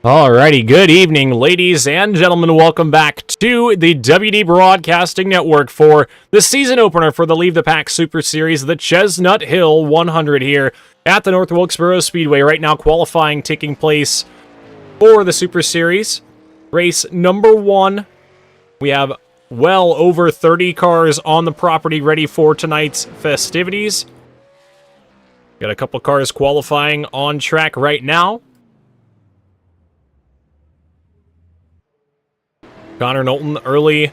Alrighty, good evening, ladies and gentlemen. Welcome back to the WD Broadcasting Network for the season opener for the Leave the Pack Super Series, the Chestnut Hill 100 here at the North Wilkesboro Speedway. Right now, qualifying taking place for the Super Series. Race number 1. We have well over 30 cars on the property ready for tonight's festivities. Got a couple cars qualifying on track right now. Connor Knowlton early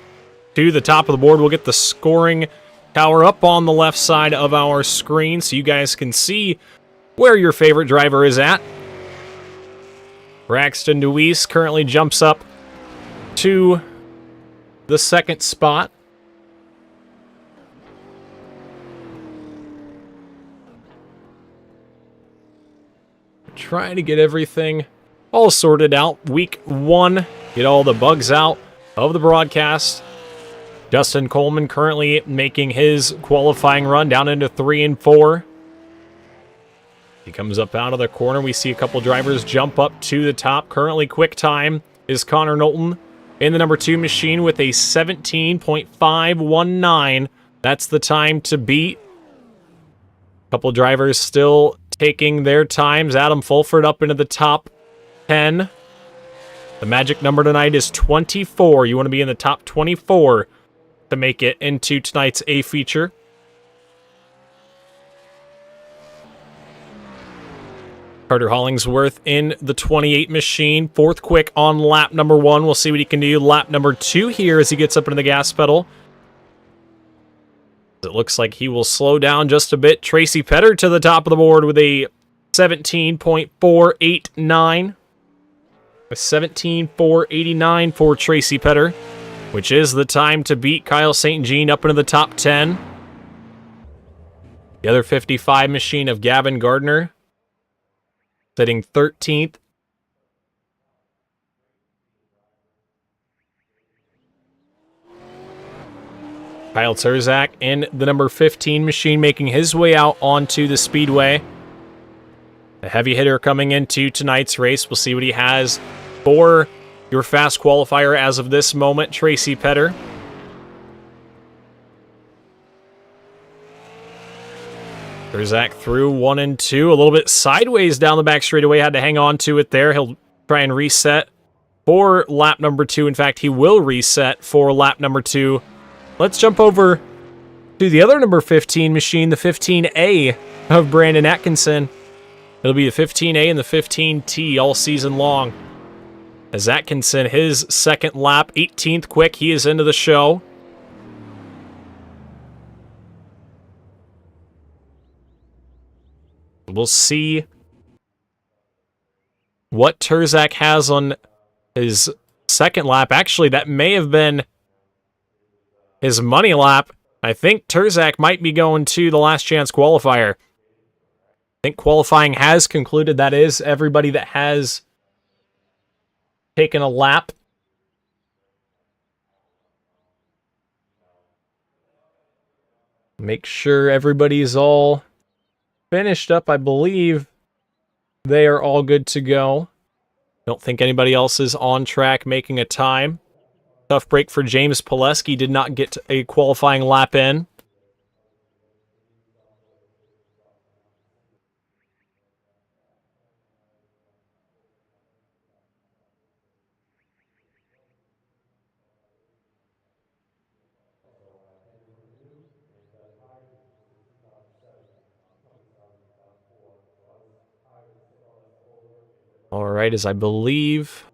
to the top of the board. We'll get the scoring tower up on the left side of our screen so you guys can see where your favorite driver is at. Braxton Deweese currently jumps up to the second spot. Trying to get everything all sorted out. Week 1, get all the bugs out of the broadcast. Justin Coleman currently making his qualifying run down into 3 and 4. He comes up out of the corner. We see a couple drivers jump up to the top. Currently quick time is Connor Knowlton in the number 2 machine with a 17.519. That's the time to beat. Couple drivers still taking their times. Adam Fulford up into the top 10. The magic number tonight is 24. You want to be in the top 24 to make it into tonight's A feature. Carter Hollingsworth in the 28 machine. 4th quick on lap number 1. We'll see what he can do lap number 2 here as he gets up into the gas pedal. It looks like he will slow down just a bit. Tracy Petter to the top of the board with a 17.489. A 17.489 for Tracy Petter, which is the time to beat Kyle St. Jean up into the top 10. The other 55 machine of Gavin Gardner sitting 13th. Kyle Terzak in the number 15 machine making his way out onto the speedway. A heavy hitter coming into tonight's race. We'll see what he has for your fast qualifier as of this moment, Tracy Petter. Terzak through 1 and 2, a little bit sideways down the back straightaway. Had to hang on to it there. He'll try and reset for lap number 2. In fact, he will reset for lap number 2. Let's jump over to the other number 15 machine, the 15A of Brandon Atkinson. It'll be the 15A and the 15T all season long. As Atkinson, his second lap, 18th quick, he is into the show. We'll see what Terzak has on his second lap. Actually, that may have been his money lap. I think Terzak might be going to the last chance qualifier. I think qualifying has concluded. That is everybody that has taken a lap. Make sure everybody's all finished up. I believe they are all good to go. Don't think anybody else is on track making a time. Tough break for James Pileski. Did not get a qualifying lap in. All right, as I believe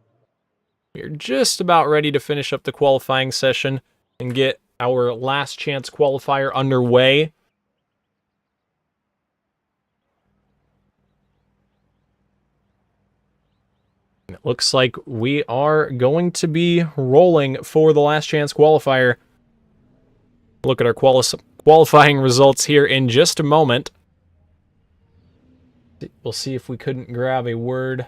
we're just about ready to finish up the qualifying session and get our last chance qualifier underway. It looks like we are going to be rolling for the last chance qualifier. Look at our qualifying results here in just a moment. We'll see if we couldn't grab a word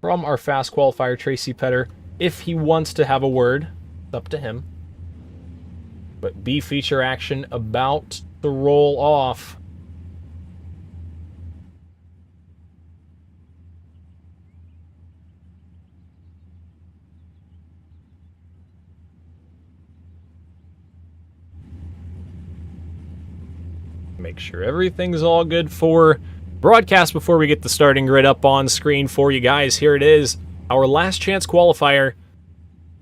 from our fast qualifier, Tracy Petter. If he wants to have a word, it's up to him. But B feature action about to roll off. Make sure everything's all good for broadcast before we get the starting grid up on screen for you guys. Here it is, our last chance qualifier.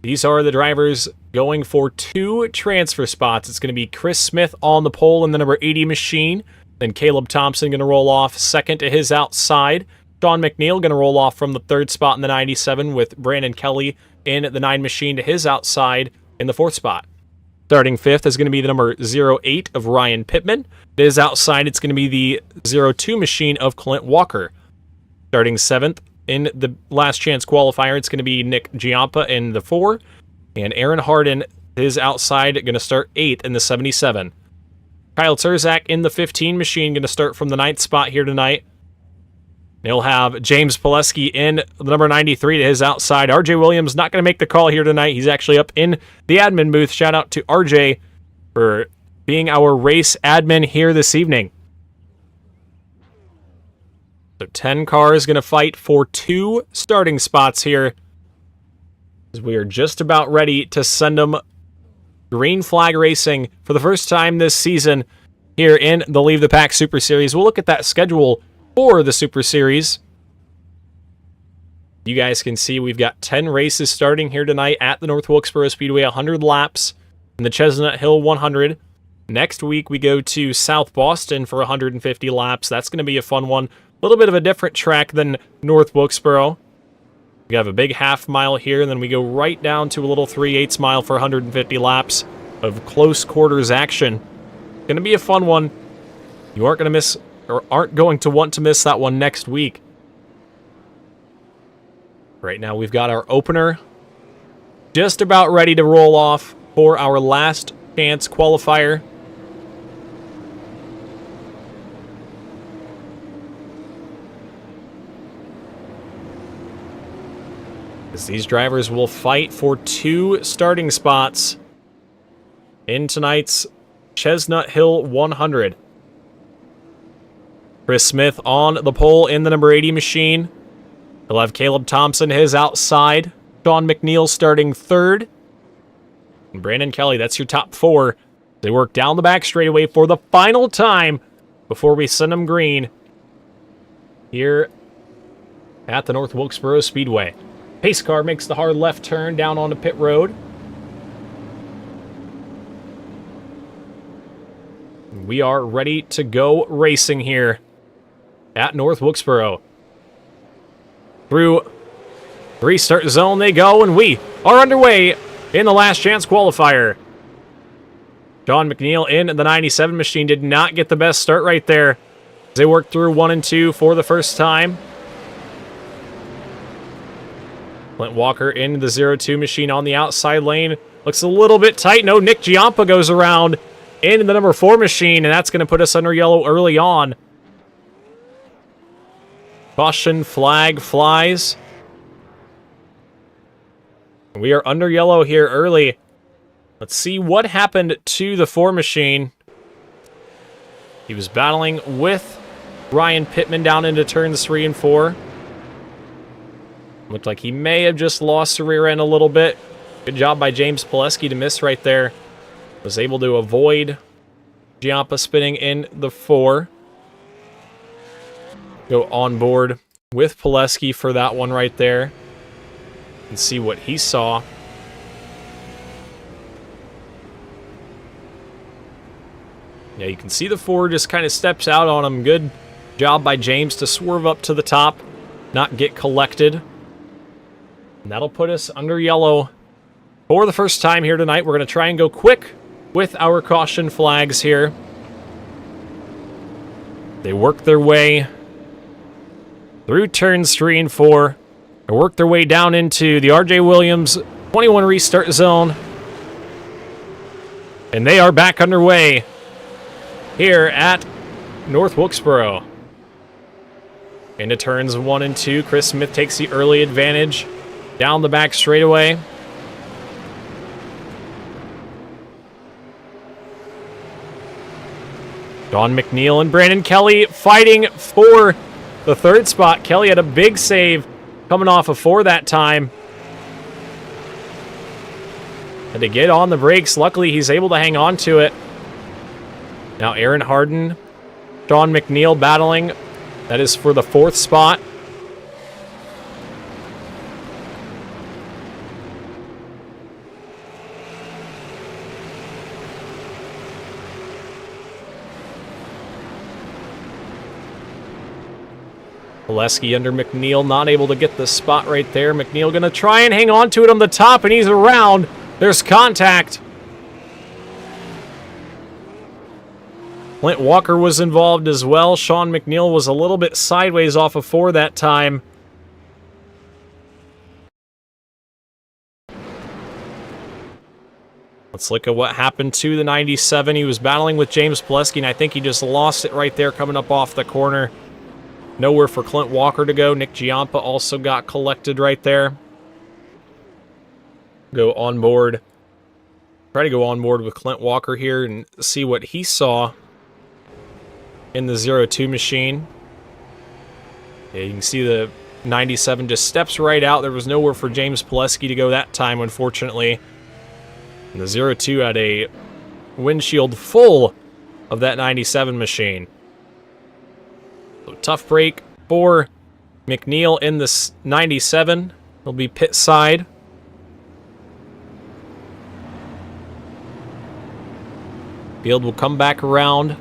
These are the drivers going for 2 transfer spots. It's going to be Chris Smith on the pole in the number 80 machine. Then Caleb Thompson going to roll off second to his outside. Sean McNeil going to roll off from the 3rd spot in the 97 with Brandon Kelly in the 9 machine to his outside in the 4th spot. Starting 5th is going to be the number 08 of Ryan Pittman. To his outside, it's going to be the 02 machine of Clint Walker. Starting 7th in the last chance qualifier, it's going to be Nick Giampa in the 4. And Aaron Harden, his outside, going to start 8th in the 77. Kyle Terzak in the 15 machine, going to start from the 9th spot here tonight. They'll have James Pileski in the number 93 to his outside. RJ Williams not going to make the call here tonight. He's actually up in the admin booth. Shout out to RJ for being our race admin here this evening. So 10 cars going to fight for 2 starting spots here, as we are just about ready to send them green flag racing for the first time this season here in the Leave the Pack Super Series. We'll look at that schedule for the Super Series. You guys can see we've got 10 races starting here tonight at the North Wilkesboro Speedway, 100 laps in the Chestnut Hill 100. Next week we go to South Boston for 150 laps. That's going to be a fun one. A little bit of a different track than North Wilkesboro. We have a big half mile here, and then we go right down to a little 3/8 mile for 150 laps of close quarters action. Going to be a fun one. You aren't going to miss, or aren't going to want to miss that one next week. Right now we've got our opener just about ready to roll off for our last chance qualifier. As these drivers will fight for 2 starting spots in tonight's Chestnut Hill 100. Chris Smith on the pole in the number 80 machine. He'll have Caleb Thompson his outside. Sean McNeil starting 3rd. And Brandon Kelly, that's your top 4. They work down the back straightaway for the final time before we send them green here at the North Wilkesboro Speedway. Pace car makes the hard left turn down onto pit road. We are ready to go racing here at North Wilkesboro. Through the restart zone they go, and we are underway in the last chance qualifier. Sean McNeil in the 97 machine did not get the best start right there. They worked through 1 and 2 for the first time. Clint Walker in the 02 machine on the outside lane. Looks a little bit tight. No, Nick Giampa goes around in the number 4 machine, and that's going to put us under yellow early on. Caution flag flies. We are under yellow here early. Let's see what happened to the 4 machine. He was battling with Ryan Pittman down into turns 3 and 4. Looked like he may have just lost the rear end a little bit. Good job by James Pileski to miss right there. Was able to avoid Giampa spinning in the 4. Go on board with Pileski for that one right there and see what he saw. Yeah, you can see the 4 just kind of steps out on him. Good job by James to swerve up to the top, not get collected. And that'll put us under yellow for the first time here tonight. We're going to try and go quick with our caution flags here. They work their way through turns 3 and 4. They work their way down into the RJ Williams 21 restart zone. And they are back underway here at North Wilkesboro. Into turns 1 and 2. Chris Smith takes the early advantage down the back straightaway. Sean McNeil and Brandon Kelly fighting for the 3rd spot. Kelly had a big save coming off of 4 that time. Had to get on the brakes. Luckily, he's able to hang on to it. Now Aaron Harden Sean McNeil battling. That is for the 4th spot. Pileski under McNeil, not able to get the spot right there. McNeil going to try and hang on to it on the top, and he's around. There's contact. Clint Walker was involved as well. Sean McNeil was a little bit sideways off of 4 that time. Let's look at what happened to the 97. He was battling with James Pileski, and I think he just lost it right there coming up off the corner. Nowhere for Clint Walker to go. Nick Giampa also got collected right there. Go on board. Try to go on board with Clint Walker here and see what he saw in the 02 machine. Yeah, you can see the 97 just steps right out. There was nowhere for James Pileski to go that time, unfortunately. And the 02 had a windshield full of that 97 machine. So tough break for McNeil in this 97. He'll be pit side. Field will come back around.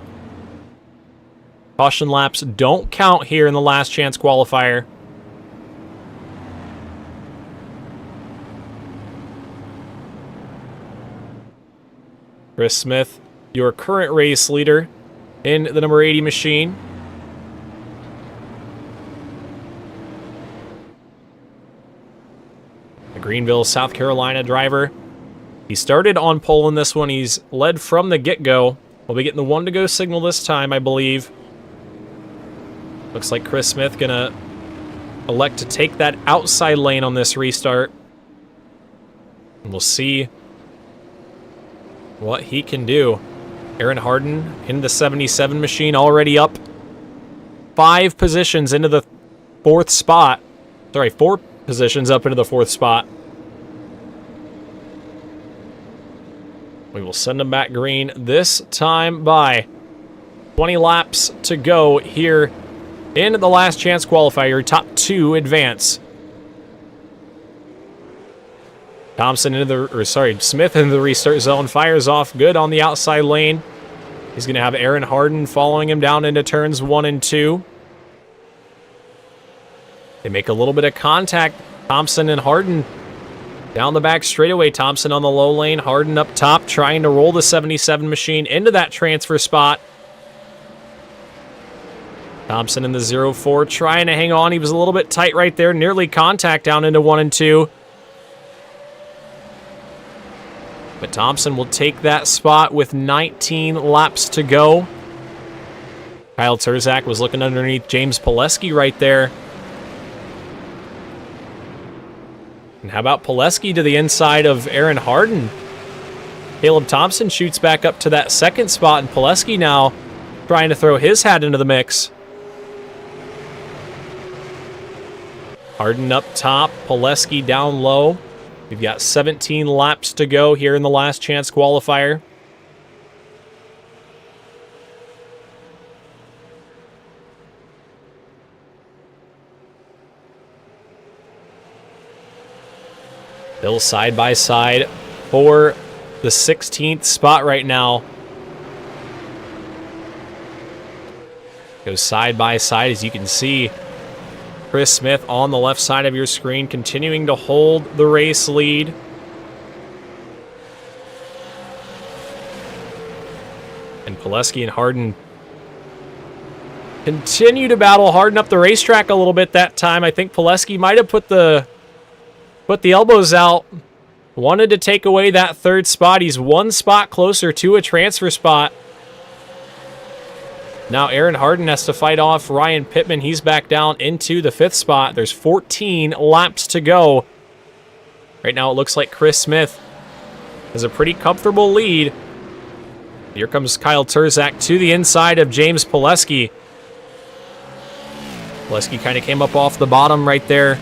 Caution laps don't count here in the last chance qualifier. Chris Smith, your current race leader in the number 80 machine. The Greenville, South Carolina driver. He started on pole in this one. He's led from the get-go. We'll be getting the 1-to-go signal this time, I believe. Looks like Chris Smith gonna elect to take that outside lane on this restart. And we'll see what he can do. Aaron Harden in the 77 machine, already up 5 positions into the 4th spot. Sorry, 4 positions up into the 4th spot. We will send him back green this time by 20 laps to go here in the last chance qualifier. Top 2 advance. Thompson into the, Smith into the restart zone. Fires off good on the outside lane. He's going to have Aaron Harden following him down into turns 1 and 2. They make a little bit of contact. Thompson and Harden down the back straightaway. Thompson on the low lane. Harden up top trying to roll the 77 machine into that transfer spot. Thompson in the 04 trying to hang on. He was a little bit tight right there. Nearly contact down into 1 and 2. But Thompson will take that spot with 19 laps to go. Kyle Turzak was looking underneath James Pileski right there. And how about Pileski to the inside of Aaron Harden? Caleb Thompson shoots back up to that 2nd spot, and Pileski now trying to throw his hat into the mix. Harden up top, Pileski down low. We've got 17 laps to go here in the last chance qualifier. Still side by side for the 16th spot right now. Goes side by side, as you can see. Chris Smith on the left side of your screen, continuing to hold the race lead. And Pileski and Harden continue to battle. Harden up the racetrack a little bit that time. I think Pileski might have put the elbows out. Wanted to take away that 3rd spot. He's 1 spot closer to a transfer spot. Now Aaron Harden has to fight off Ryan Pittman. He's back down into the 5th spot. There's 14 laps to go. Right now it looks like Chris Smith has a pretty comfortable lead. Here comes Kyle Turzak to the inside of James Pileski. Pileski kind of came up off the bottom right there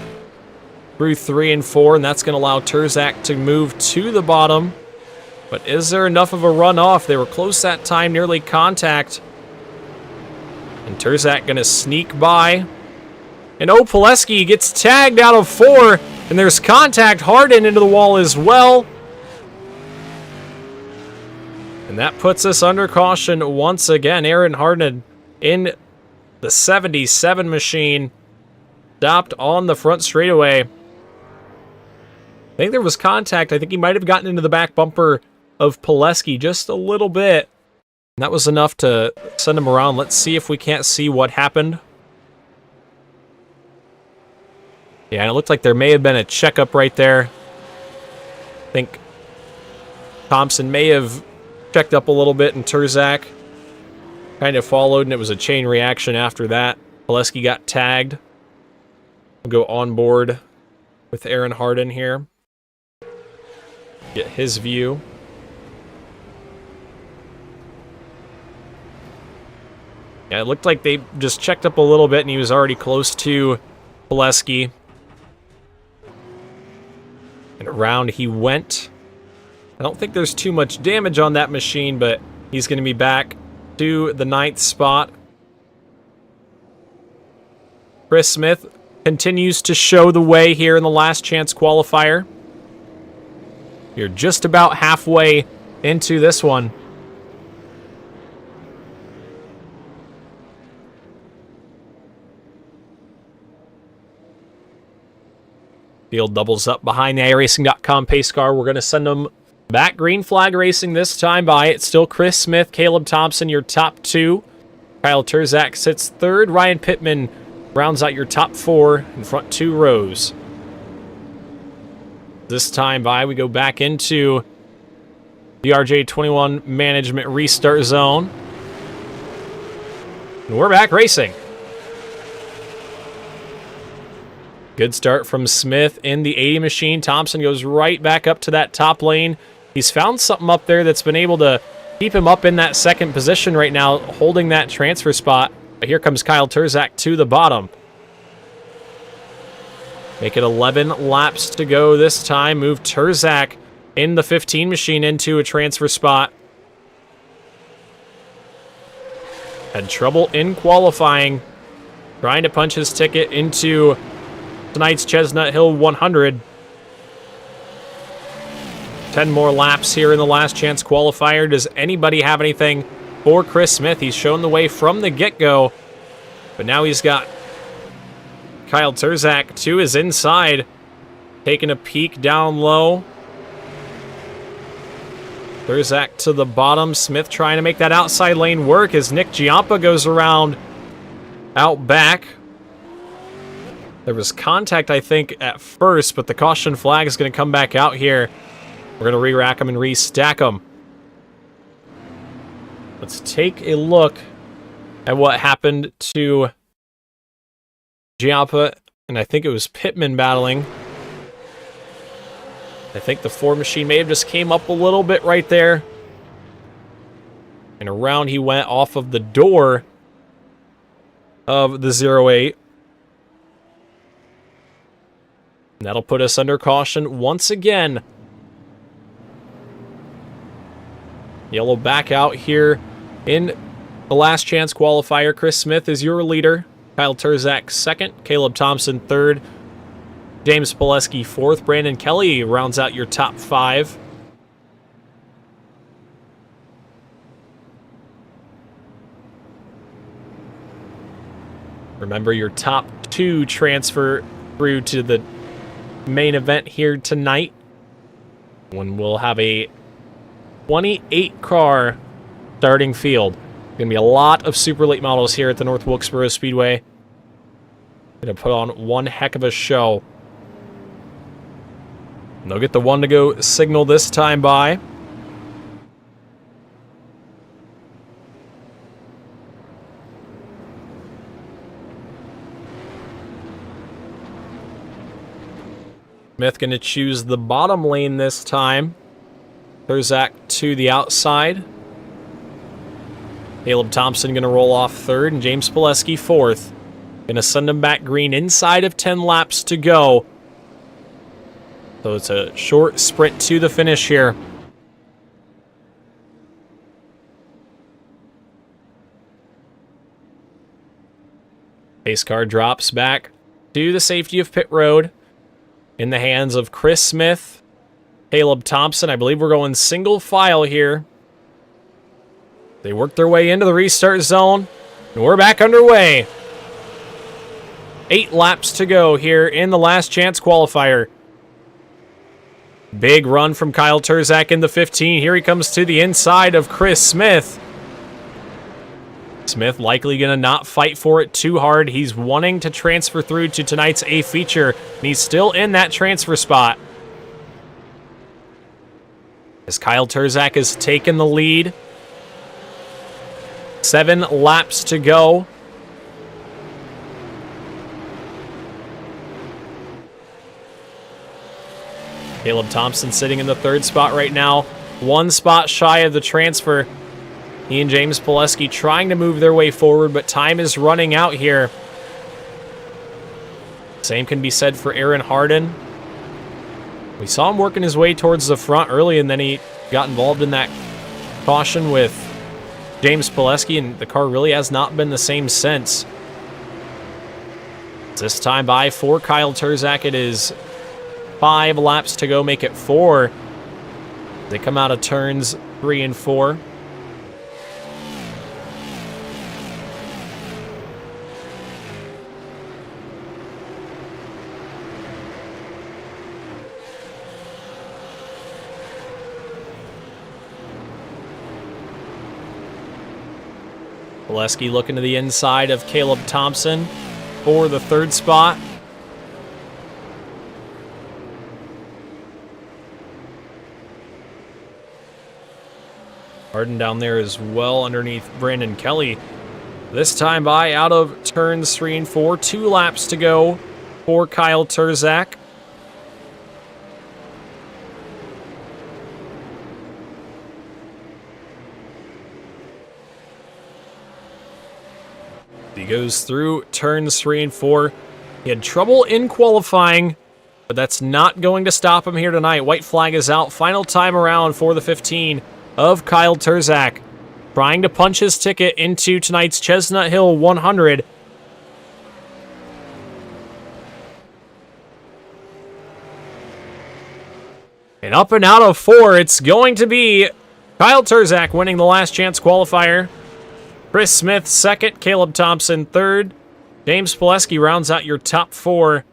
through 3 and 4, and that's going to allow Turzak to move to the bottom. But is there enough of a runoff? They were close that time, nearly contact. And Terzak going to sneak by. And Pileski gets tagged out of 4. And there's contact Harden into the wall as well. And that puts us under caution once again. Aaron Harden in the 77 machine. Stopped on the front straightaway. I think there was contact. I think he might have gotten into the back bumper of Pileski just a little bit. And that was enough to send him around. Let's see if we can't see what happened. Yeah, it looked like there may have been a checkup right there. I think Thompson may have checked up a little bit, and Terzak kind of followed, and it was a chain reaction after that. Pileski got tagged. We'll go on board with Aaron Harden here. Get his view. Yeah, it looked like they just checked up a little bit, and he was already close to Pileski. And around he went. I don't think there's too much damage on that machine, but he's going to be back to the 9th spot. Chris Smith continues to show the way here in the last chance qualifier. You're just about halfway into this one. Field doubles up behind the iRacing.com pace car. We're going to send them back green flag racing this time by. It's still Chris Smith, Caleb Thompson, your top 2. Kyle Terzak sits 3rd. Ryan Pittman rounds out your top 4 in front 2 rows. This time by, we go back into the RJ21 management restart zone. And we're back racing. Good start from Smith in the 80 machine. Thompson goes right back up to that top lane. He's found something up there that's been able to keep him up in that 2nd position right now, holding that transfer spot. But here comes Kyle Terzak to the bottom. Make it 11 laps to go this time. Move Terzak in the 15 machine into a transfer spot. Had trouble in qualifying. Trying to punch his ticket into tonight's Chestnut Hill 100. 10 more laps here in the last chance qualifier. Does anybody have anything for Chris Smith? He's shown the way from the get-go. But now he's got Kyle Terzak to his inside. Taking a peek down low. Terzak to the bottom. Smith trying to make that outside lane work as Nick Giampa goes around out back. There was contact, I think, at first, but the caution flag is going to come back out here. We're going to re-rack them and re-stack them. Let's take a look at what happened to Giampa, and I think it was Pittman battling. I think the 4 machine may have just came up a little bit right there. And around he went off of the door of the 08. And that'll put us under caution once again. Yellow back out here in the last chance qualifier. Chris Smith is your leader. Kyle Terzak 2nd. Caleb Thompson 3rd. James Pileski 4th. Brandon Kelly rounds out your top 5. Remember, your top 2 transfer through to the main event here tonight, when we'll have a 28 car starting field. Gonna be a lot of super late models here at the North Wilkesboro Speedway. Gonna put on one heck of a show. And they'll get the 1 to go signal this time by. Smith going to choose the bottom lane this time. Terzak to the outside. Caleb Thompson going to roll off 3rd, and James Pileski 4th. Going to send him back green inside of 10 laps to go. So it's a short sprint to the finish here. Pace car drops back to the safety of pit road in the hands of Chris Smith, Caleb Thompson. I believe we're going single file here. They work their way into the restart zone, and we're back underway. 8 laps to go here in the last chance qualifier. Big run from Kyle Turzak in the 15. Here he comes to the inside of Chris Smith. Smith likely going to not fight for it too hard. He's wanting to transfer through to tonight's A feature, and he's still in that transfer spot. As Kyle Turzak has taken the lead. 7 laps to go. Caleb Thompson sitting in the 3rd spot right now. 1 spot shy of the transfer. He and James Pileski trying to move their way forward, but time is running out here. Same can be said for Aaron Harden. We saw him working his way towards the front early, and then he got involved in that caution with James Pileski, and the car really has not been the same since. This time by for Kyle Turzak, it is 5 laps to go, make it 4. They come out of turns 3 and 4. Pileski looking to the inside of Caleb Thompson for the 3rd spot. Harden down there as well underneath Brandon Kelly. This time by out of turns 3 and 4. 2 laps to go for Kyle Turzak. He goes through turns 3 and 4. He had trouble in qualifying, but that's not going to stop him here tonight. White flag is out. Final time around for the 15 of Kyle Turzak, trying to punch his ticket into tonight's Chestnut Hill 100. And up and out of 4, it's going to be Kyle Turzak winning the last chance qualifier. Chris Smith 2nd, Caleb Thompson 3rd. James Pileski rounds out your top 4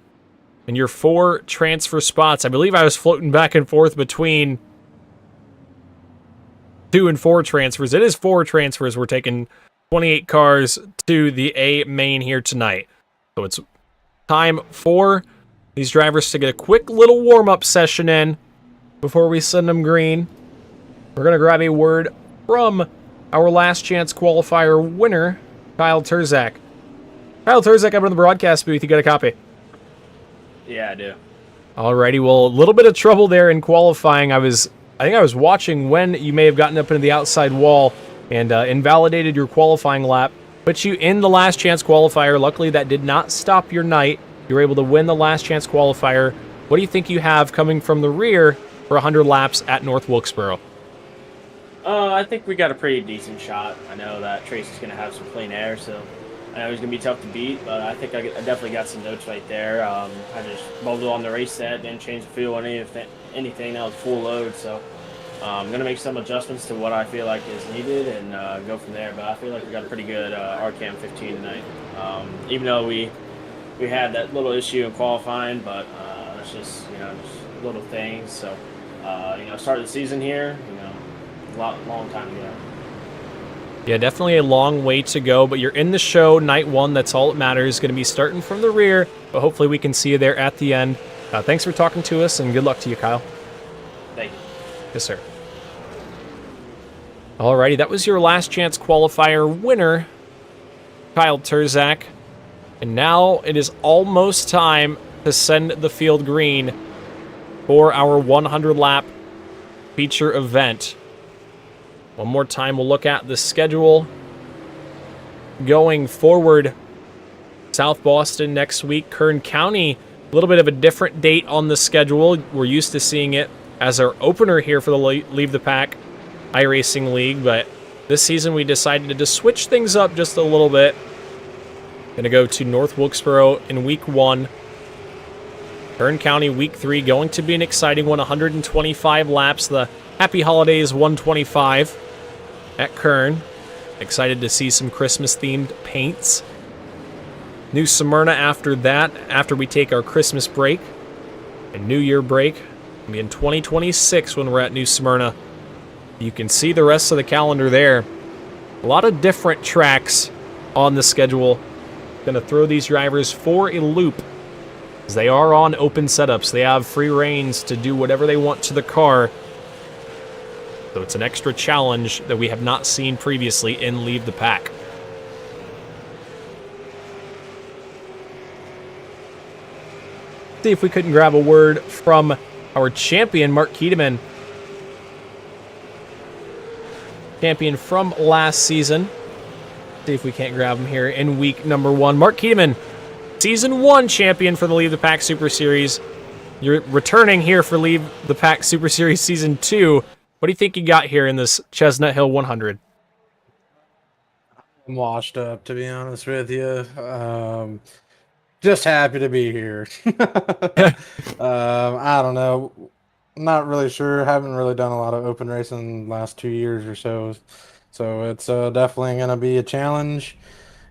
and your 4 transfer spots. I believe I was floating back and forth between 2 and 4 transfers. It is 4 transfers. We're taking 28 cars to the A main here tonight. So it's time for these drivers to get a quick little warm-up session in before we send them green. We're going to grab a word from our last chance qualifier winner, Kyle Turzak. Kyle Turzak, up in the broadcast booth. You got a copy? Yeah, I do. Alrighty, well, a little bit of trouble there in qualifying. I think I was watching when you may have gotten up into the outside wall and invalidated your qualifying lap. Put you in the last chance qualifier. Luckily, that did not stop your night. You were able to win the last chance qualifier. What do you think you have coming from the rear for 100 laps at North Wilkesboro? I think we got a pretty decent shot. I know that Trace is going to have some clean air, so I know he's going to be tough to beat, but I think I definitely got some notes right there. I just bubbled on the race set, didn't change the fuel or anything. That was full load, so I'm going to make some adjustments to what I feel like is needed and go from there. But I feel like we got a pretty good RCAM 15 tonight. Even though we had that little issue in qualifying, but it's just little things. So start of the season here, long time to go. Yeah, definitely a long way to go, but you're in the show, night 1. That's all that matters. Going to be starting from the rear, but hopefully we can see you there at the end. Thanks for talking to us, and good luck to you, Kyle. Thank you. Yes, sir. Alrighty, that was your last chance qualifier winner, Kyle Turzak. And now it is almost time to send the field green for our 100-lap feature event. One more time, we'll look at the schedule going forward. South Boston next week. Kern County, a little bit of a different date on the schedule. We're used to seeing it as our opener here for the Leave the Pack iRacing League, but this season we decided to switch things up just a little bit. Going to go to North Wilkesboro in week 1. Kern County week 3, going to be an exciting one. 125 laps. The Happy Holidays 125 at Kern. Excited to see some Christmas-themed paints. New Smyrna after that, after we take our Christmas break and New Year break. It'll be in 2026 when we're at New Smyrna. You can see the rest of the calendar there. A lot of different tracks on the schedule. Going to throw these drivers for a loop, as they are on open setups. They have free reins to do whatever they want to the car. So it's an extra challenge that we have not seen previously in Leave the Pack. See if we couldn't grab a word from our champion, Mark Keteman. Champion from last season. See if we can't grab him here in week number 1. Mark Keteman, Season 1 champion for the Leave the Pack Super Series. You're returning here for Leave the Pack Super Series Season 2. What do you think you got here in this Chestnut Hill 100? I'm washed up, to be honest with you. Just happy to be here. I don't know. Not really sure. Haven't really done a lot of open racing the last 2 years or so. So it's definitely going to be a challenge.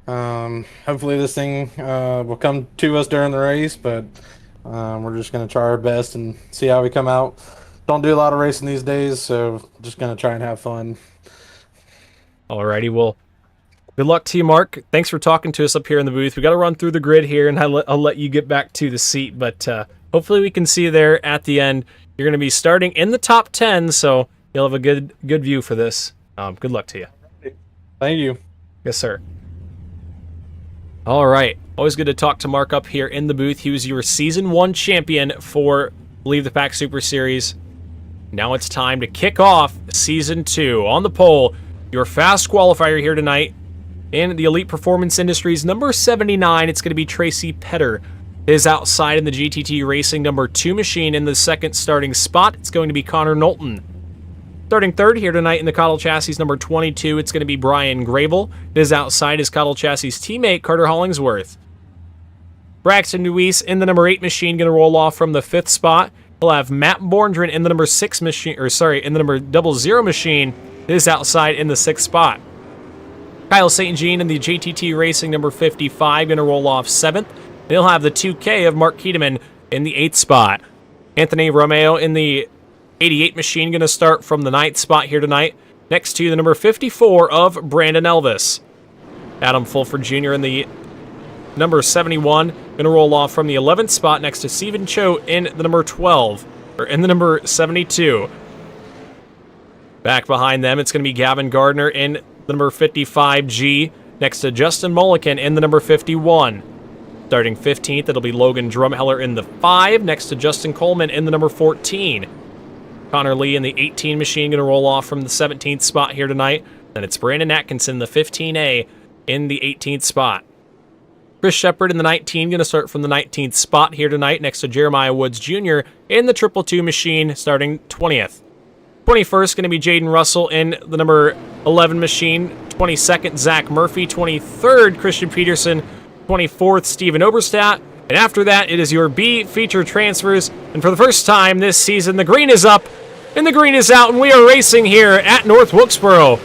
Hopefully this thing will come to us during the race, but we're just going to try our best and see how we come out. Don't do a lot of racing these days, so just going to try and have fun. Alrighty, well, good luck to you, Mark. Thanks for talking to us up here in the booth. We got to run through the grid here, and I'll let you get back to the seat, but hopefully we can see you there at the end. You're going to be starting in the top 10, so you'll have a good view for this. Good luck to you. Thank you. Yes, sir. All right. Always good to talk to Mark up here in the booth. He was your Season 1 champion for Leave the Pack Super Series. Now it's time to kick off Season 2. On the pole, your fast qualifier here tonight in the Elite Performance Industries number 79. It's going to be Tracy Petter. Is outside in the GTT Racing number 2 machine in the second starting spot. It's going to be Connor Knowlton. Starting third here tonight in the Cottle Chassis number 22, it's going to be Brian Gravel. It is outside his Cottle Chassis teammate, Carter Hollingsworth. Braxton Nuis in the number 8 machine, going to roll off from the 5th spot. We'll have Matt Borndren in the number 6 machine, in the number 00 machine. It is outside in the 6th spot. Kyle St. Jean in the JTT Racing number 55, going to roll off 7th. And he'll have the 2K of Mark Keteman in the 8th spot. Anthony Romeo in the 88 machine, going to start from the 9th spot here tonight, next to the number 54 of Brandon Elvis. Adam Fulford Jr. in the number 71, going to roll off from the 11th spot next to Stephen Cho in the number 12, or in the number 72. Back behind them, it's going to be Gavin Gardner in the number 55G, next to Justin Mulliken in the number 51. Starting 15th, it'll be Logan Drumheller in the 5, next to Justin Coleman in the number 14. Connor Lee in the 18 machine, going to roll off from the 17th spot here tonight. Then it's Brandon Atkinson, the 15A, in the 18th spot. Chris Shepard in the 19, going to start from the 19th spot here tonight, next to Jeremiah Woods Jr. in the 222 machine, starting 20th. 21st, going to be Jaden Russell in the number 11 machine. 22nd, Zach Murphy. 23rd, Christian Peterson. 24th, Steven Oberstadt. And after that, it is your B feature transfers. And for the first time this season, the green is up and the green is out, and we are racing here at North Wilkesboro.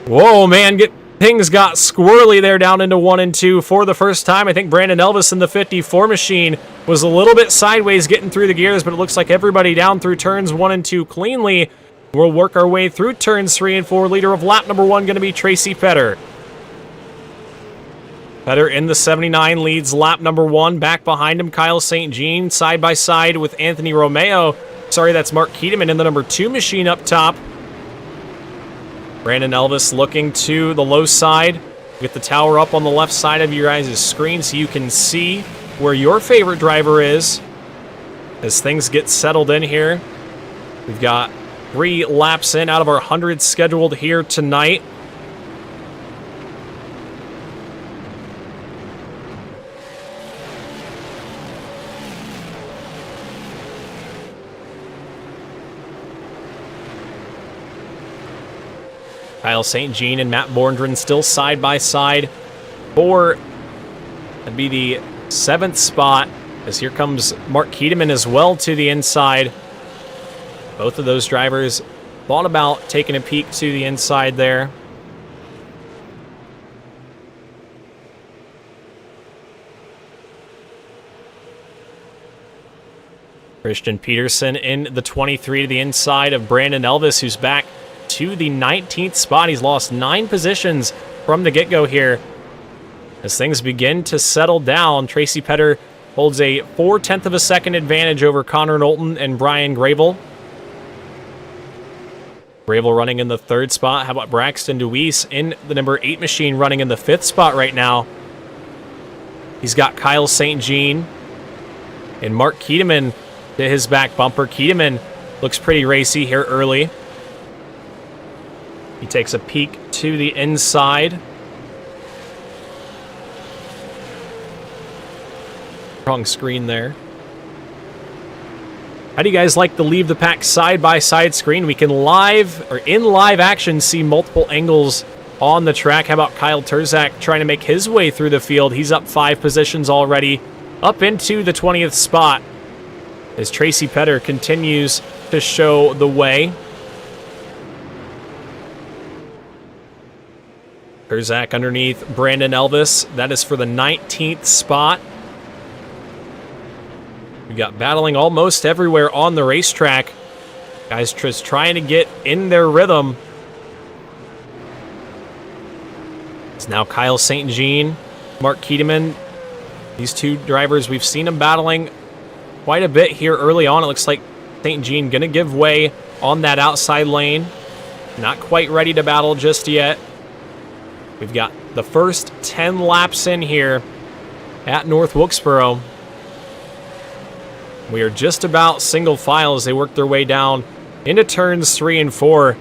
Whoa, man, things got squirrely there down into 1 and 2 for the first time. I think Brandon Elvis in the 54 machine was a little bit sideways getting through the gears, but it looks like everybody down through turns 1 and 2 cleanly. We'll work our way through turns 3 and 4. Leader of lap number 1 going to be Tracy Petter. Petter in the 79 leads lap number 1. Back behind him, Kyle St. Jean, side by side with Anthony Romeo. Sorry, that's Mark Keteman in the number 2 machine up top. Brandon Elvis looking to the low side. Get the tower up on the left side of your guys' screen so you can see where your favorite driver is as things get settled in here. We've got 3 laps in out of our 100 scheduled here tonight. Kyle St. Jean and Matt Borndren still side by side 4. That'd be the 7th spot, as here comes Mark Keedeman as well to the inside. Both of those drivers thought about taking a peek to the inside there. Christian Peterson in the 23 to the inside of Brandon Elvis, who's back to the 19th spot. He's lost 9 positions from the get-go here. As things begin to settle down, Tracy Petter holds a 0.4 of a second advantage over Connor Knowlton and Brian Gravel. Gravel running in the 3rd spot. How about Braxton Deweese in the number 8 machine running in the 5th spot right now? He's got Kyle St. Jean and Mark Keedeman to his back bumper. Keedeman looks pretty racy here early. He takes a peek to the inside. Wrong screen there. How do you guys like the Leave the Pack side-by-side screen? We can in live action see multiple angles on the track. How about Kyle Terzak trying to make his way through the field? He's up 5 positions already, up into the 20th spot, as Tracy Petter continues to show the way. Terzak underneath Brandon Elvis. That is for the 19th spot. We got battling almost everywhere on the racetrack. Guys just trying to get in their rhythm. It's now Kyle St. Jean, Mark Keedeman. These two drivers, we've seen them battling quite a bit here early on. It looks like St. Jean going to give way on that outside lane. Not quite ready to battle just yet. We've got the first 10 laps in here at North Wilkesboro. We are just about single file as they work their way down into turns 3 and 4.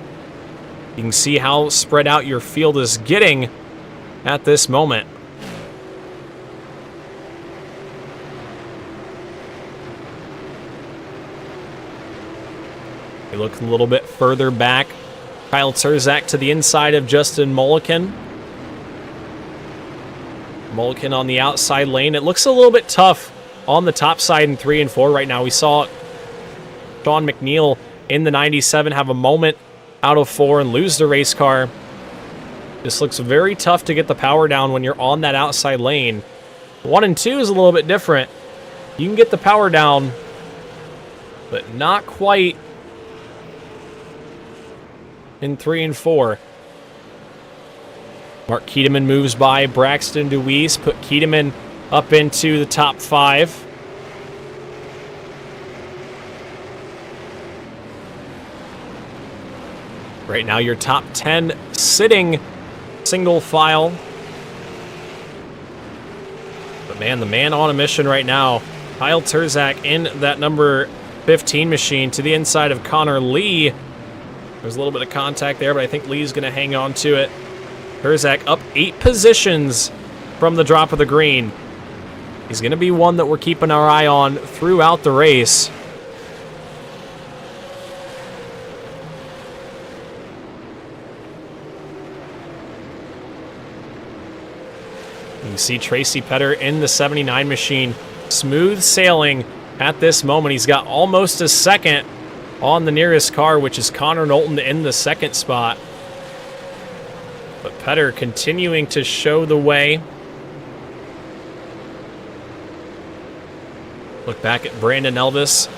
You can see how spread out your field is getting at this moment. We look a little bit further back. Kyle Terzak to the inside of Justin Mulliken. Mulliken on the outside lane. It looks a little bit tough on the top side in 3 and 4 right now. We saw Sean McNeil in the 97 have a moment out of 4 and lose the race car. This looks very tough to get the power down when you're on that outside lane. 1 and 2 is a little bit different. You can get the power down, but not quite in 3 and 4. Mark Keedeman moves by Braxton Deweese, put Keedeman up into the top 5. Right now, your top 10 sitting single file. But man, the man on a mission right now, Kyle Terzak in that number 15 machine to the inside of Connor Lee. There's a little bit of contact there, but I think Lee's going to hang on to it. Terzak up 8 positions from the drop of the green. He's going to be one that we're keeping our eye on throughout the race. You can see Tracy Petter in the 79 machine. Smooth sailing at this moment. He's got almost a second on the nearest car, which is Connor Knowlton in the 2nd spot. But Petter continuing to show the way. Look back at Brandon Elvis.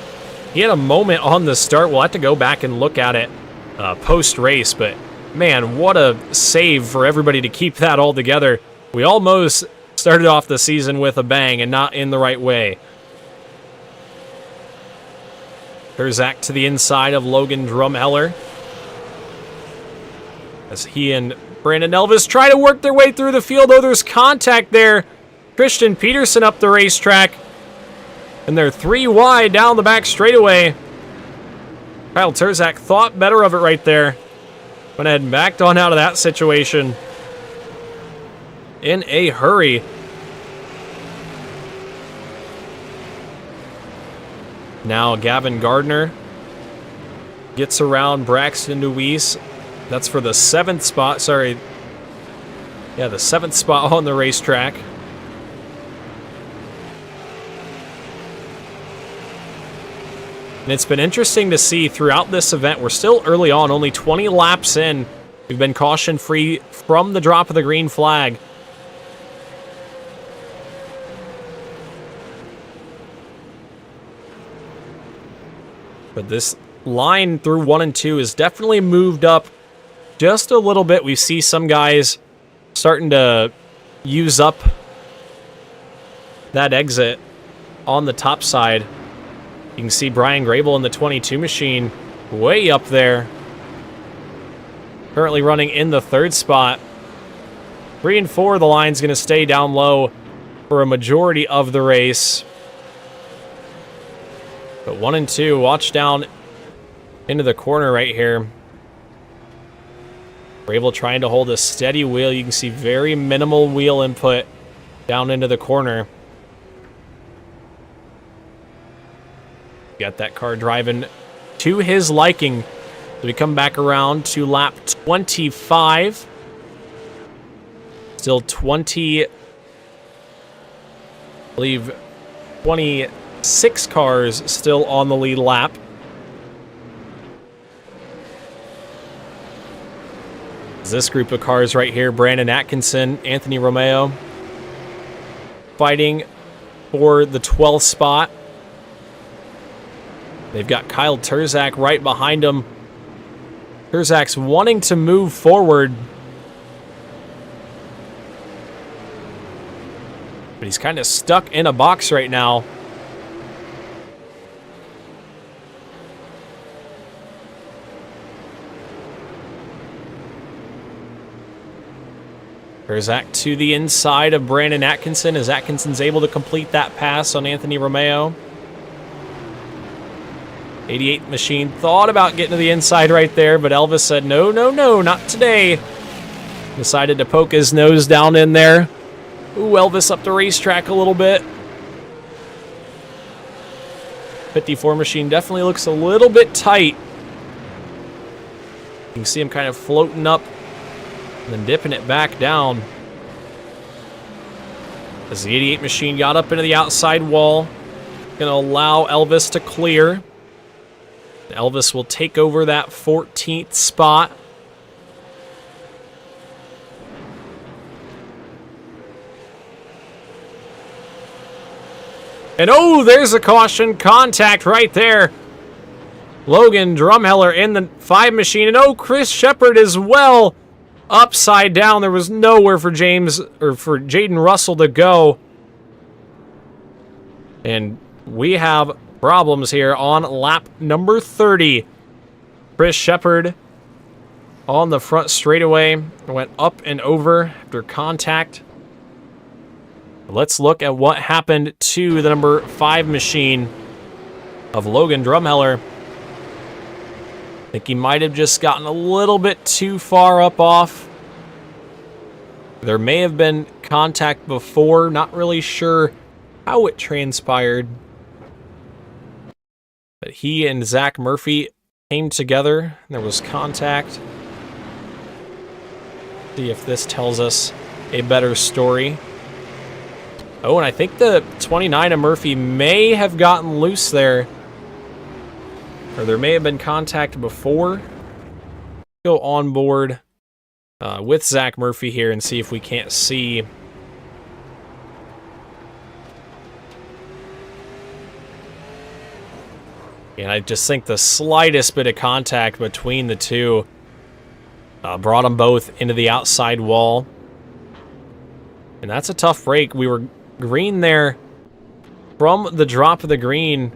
He had a moment on the start. We'll have to go back and look at it post-race, but man, what a save for everybody to keep that all together. We almost started off the season with a bang and not in the right way. Terzak to the inside of Logan Drumheller, as he and Brandon Elvis try to work their way through the field. Oh, there's contact there. Christian Peterson up the racetrack. And they're 3 wide down the back straightaway. Kyle Terzak thought better of it right there. Went ahead and backed on out of that situation in a hurry. Now Gavin Gardner gets around Braxton Deweese. That's for the 7th spot. Sorry. Yeah, the 7th spot on the racetrack. And it's been interesting to see throughout this event, we're still early on, only 20 laps in. We've been caution-free from the drop of the green flag. But this line through 1 and 2 has definitely moved up just a little bit. We see some guys starting to use up that exit on the top side. You can see Brian Grable in the 22 machine way up there. Currently running in the 3rd spot. 3 and 4, the line's going to stay down low for a majority of the race. But 1 and 2, watch down into the corner right here. Grable trying to hold a steady wheel. You can see very minimal wheel input down into the corner. Got that car driving to his liking. So we come back around to lap 25. Still 20, I believe 26 cars still on the lead lap. This group of cars right here, Brandon Atkinson, Anthony Romeo, fighting for the 12th spot. They've got Kyle Terzak right behind him. Terzak's wanting to move forward, but he's kind of stuck in a box right now. Terzak to the inside of Brandon Atkinson as Atkinson's able to complete that pass on Anthony Romeo. 88 machine thought about getting to the inside right there, but Elvis said, no, no, no, not today. Decided to poke his nose down in there. Ooh, Elvis up the racetrack a little bit. 54 machine definitely looks a little bit tight. You can see him kind of floating up and then dipping it back down. As the 88 machine got up into the outside wall, going to allow Elvis to clear. Elvis will take over that 14th spot. And oh, there's a caution contact right there. Logan Drumheller in the 5 machine. And oh, Chris Shepard as well. Upside down. There was nowhere for Jaden Russell to go. And we have problems here on lap number 30. Chris Shepard on the front straightaway went up and over after contact. Let's look at what happened to the number 5 machine of Logan Drumheller. I think he might have just gotten a little bit too far up off. There may have been contact before, not really sure how it transpired. But he and Zach Murphy came together, and there was contact. See if this tells us a better story. Oh, and I think the 29 of Murphy may have gotten loose there. Or there may have been contact before. Go on board with Zach Murphy here and see if we can't see. And I just think the slightest bit of contact between the two brought them both into the outside wall. And that's a tough break. We were green there from the drop of the green.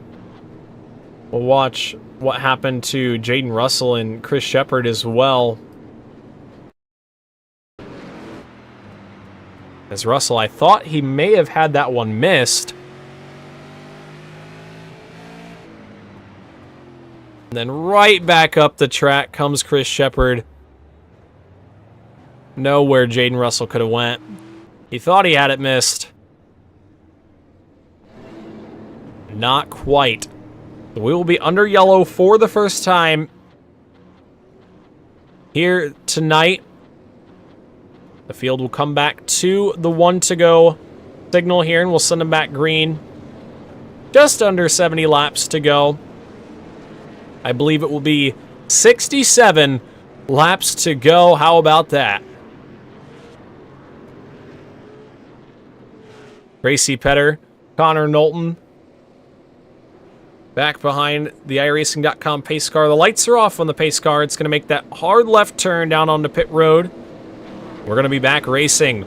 We'll watch what happened to Jaden Russell and Chris Shepard as well. As Russell, I thought he may have had that one missed. And then right back up the track comes Chris Shepard. Nowhere Jaden Russell could have went. He thought he had it missed. Not quite. We will be under yellow for the first time here tonight. The field will come back to the 1 to go signal here, and we'll send them back green. Just under 70 laps to go. I believe it will be 67 laps to go. How about that? Gracie Petter, Connor Knowlton, back behind the iRacing.com pace car. The lights are off on the pace car. It's going to make that hard left turn down onto pit road. We're going to be back racing.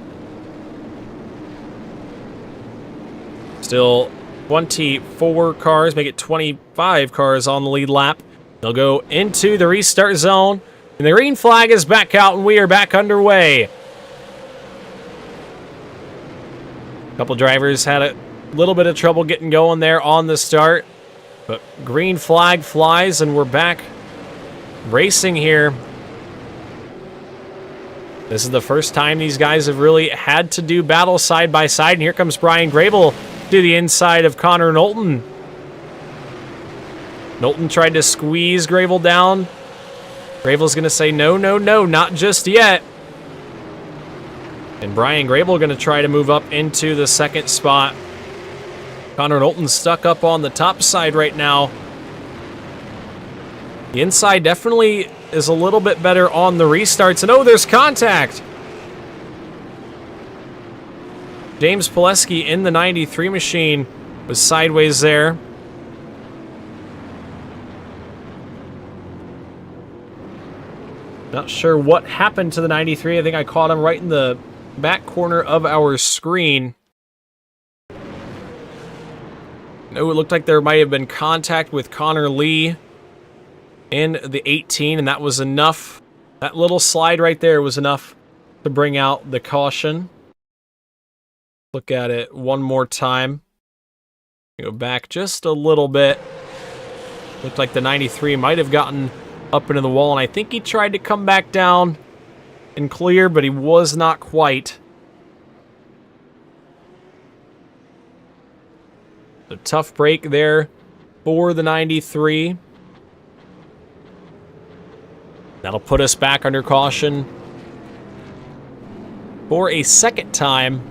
Still 24 cars, make it 25 cars on the lead lap. They'll go into the restart zone, and the green flag is back out, and we are back underway. A couple drivers had a little bit of trouble getting going there on the start, but green flag flies, and we're back racing here. This is the first time these guys have really had to do battle side by side, and here comes Brian Grable to the inside of Connor Knowlton. Knowlton tried to squeeze Grable down. Grable's going to say, no, no, no, not just yet. And Brian Grable going to try to move up into the second spot. Connor Knowlton's stuck up on the top side right now. The inside definitely is a little bit better on the restarts. And oh, there's contact. James Pileski in the 93 machine was sideways there. Not sure what happened to the 93. I think I caught him right in the back corner of our screen. No, it looked like there might have been contact with Connor Lee in the 18, and that was enough. That little slide right there was enough to bring out the caution. Look at it one more time. Go back just a little bit. Looked like the 93 might have gotten up into the wall, and I think he tried to come back down and clear, but he was not quite. A tough break there for the 93. That'll put us back under caution for a second time.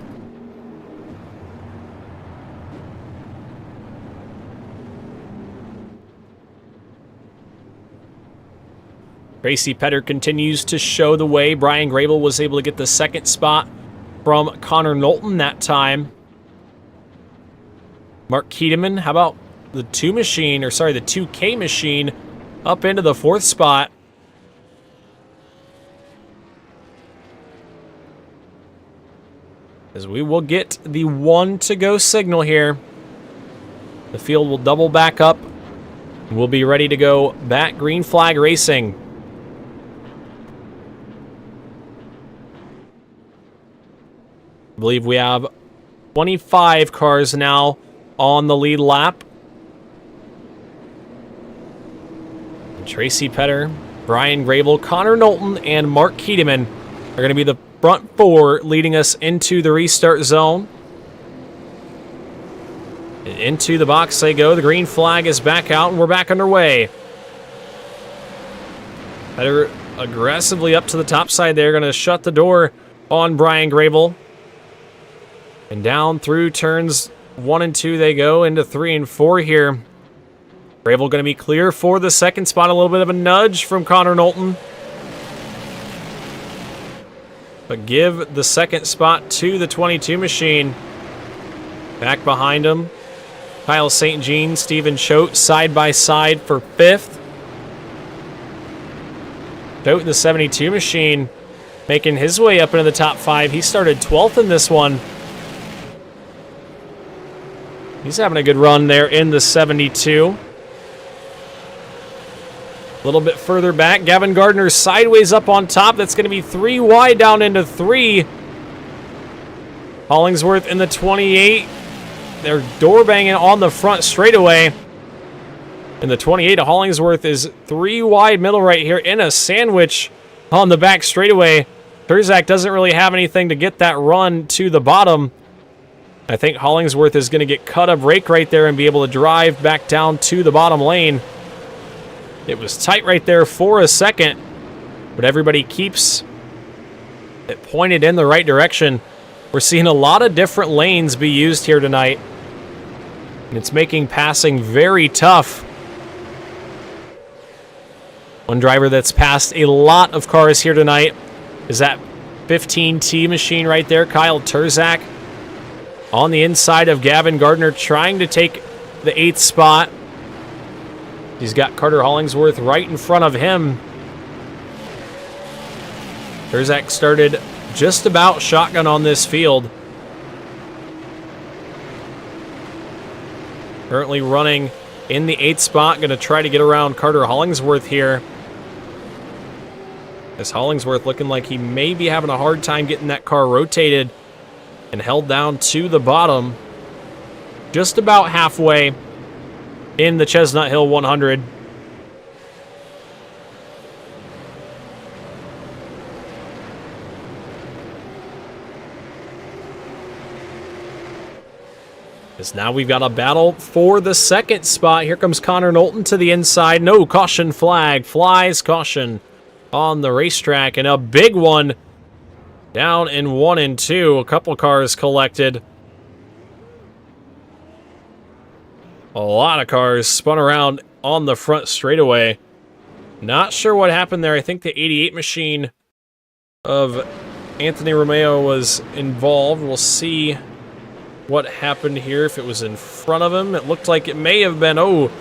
Gracie Petter continues to show the way. Brian Grable was able to get the second spot from Connor Knowlton that time. Mark Keedeman, how about the 2K machine up into the fourth spot. As we will get the 1 to go signal here. The field will double back up. We'll be ready to go back green flag racing. I believe we have 25 cars now on the lead lap. And Tracy Petter, Brian Grable, Connor Knowlton, and Mark Keedeman are going to be the front four leading us into the restart zone. And into the box they go. The green flag is back out, and we're back underway. Petter aggressively up to the top side there. Going to shut the door on Brian Grable. And down through turns 1 and 2 they go, into 3 and 4 here. Grable going to be clear for the second spot. A little bit of a nudge from Connor Knowlton. But give the second spot to the 22 machine. Back behind him, Kyle St. Jean, Stephen Choate side by side for 5th. Choate in the 72 machine making his way up into the top 5. He started 12th in this one. He's having a good run there in the 72. A little bit further back, Gavin Gardner sideways up on top. That's going to be 3 wide down into 3. Hollingsworth in the 28. They're door banging on the front straightaway. In the 28, Hollingsworth is 3 wide middle right here in a sandwich on the back straightaway. Turzak doesn't really have anything to get that run to the bottom. I think Hollingsworth is going to get cut a break right there and be able to drive back down to the bottom lane. It was tight right there for a second, but everybody keeps it pointed in the right direction. We're seeing a lot of different lanes be used here tonight. And it's making passing very tough. One driver that's passed a lot of cars here tonight is that 15T machine right there, Kyle Turzak. On the inside of Gavin Gardner, trying to take the 8th spot. He's got Carter Hollingsworth right in front of him. Turzak started just about shotgun on this field. Currently running in the 8th spot. Going to try to get around Carter Hollingsworth here. As Hollingsworth looking like he may be having a hard time getting that car rotated and held down to the bottom. Just about halfway in the Chestnut Hill 100. As now we've got a battle for the 2nd spot. Here comes Connor Knowlton to the inside. No, caution flag. Flies caution on the racetrack. And a big one down in 1 and 2. A couple cars collected. A lot of cars spun around on the front straightaway. Not sure what happened there. I think the 88 machine of Anthony Romeo was involved. We'll see what happened here. If it was in front of him, it looked like it may have been. Oh,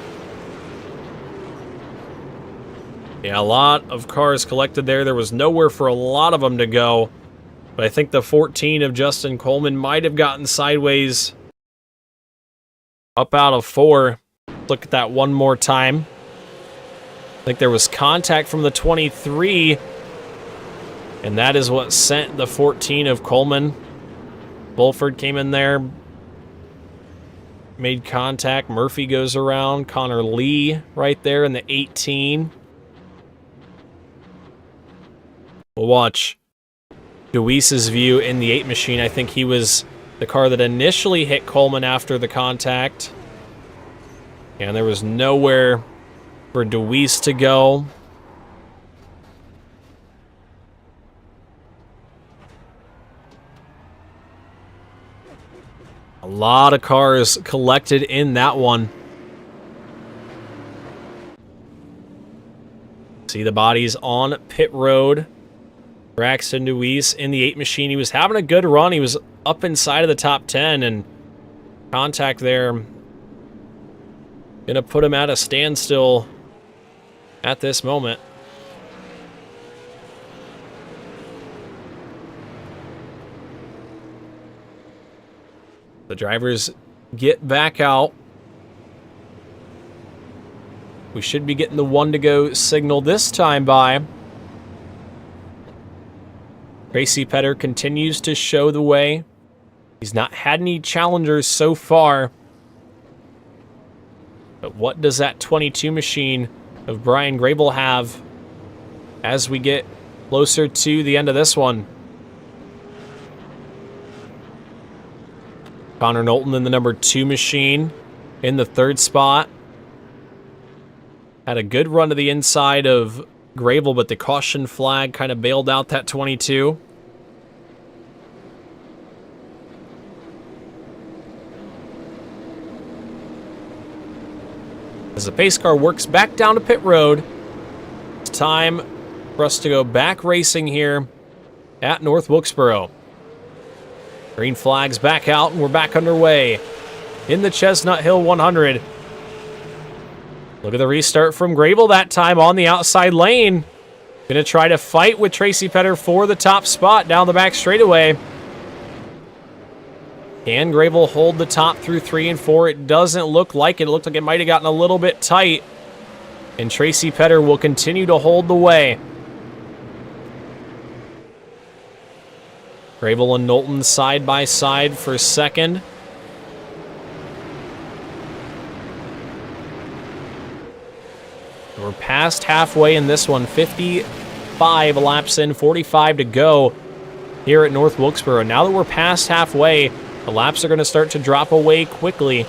yeah, a lot of cars collected there. There was nowhere for a lot of them to go. But I think the 14 of Justin Coleman might have gotten sideways up out of 4. Look at that one more time. I think there was contact from the 23. And that is what sent the 14 of Coleman. Bulford came in there, made contact. Murphy goes around. Connor Lee right there in the 18. We'll watch Deweese's view in the 8 machine. I think he was the car that initially hit Coleman after the contact. And there was nowhere for Deweese to go. A lot of cars collected in that one. See the bodies on pit road. Braxton Deweese in the 8 machine. He was having a good run. He was up inside of the top 10, and contact there gonna put him at a standstill at this moment. The drivers get back out. We should be getting the 1 to go signal this time by. Tracy Petter continues to show the way. He's not had any challengers so far. But what does that 22 machine of Brian Grable have as we get closer to the end of this one? Connor Knowlton in the number 2 machine in the 3rd spot. Had a good run to the inside of Grable, but the caution flag kind of bailed out that 22. As the pace car works back down to pit road, it's time for us to go back racing here at North Wilkesboro. Green flag's back out, and we're back underway in the Chestnut Hill 100. Look at the restart from Grable that time on the outside lane. Gonna try to fight with Tracy Petter for the top spot down the back straightaway. Can Grable hold the top through 3 and 4? It doesn't look like it. It looked like it might have gotten a little bit tight. And Tracy Petter will continue to hold the way. Grable and Knowlton side by side for 2nd. We're past halfway in this one. 55 laps in, 45 to go here at North Wilkesboro. Now that we're past halfway, the laps are going to start to drop away quickly.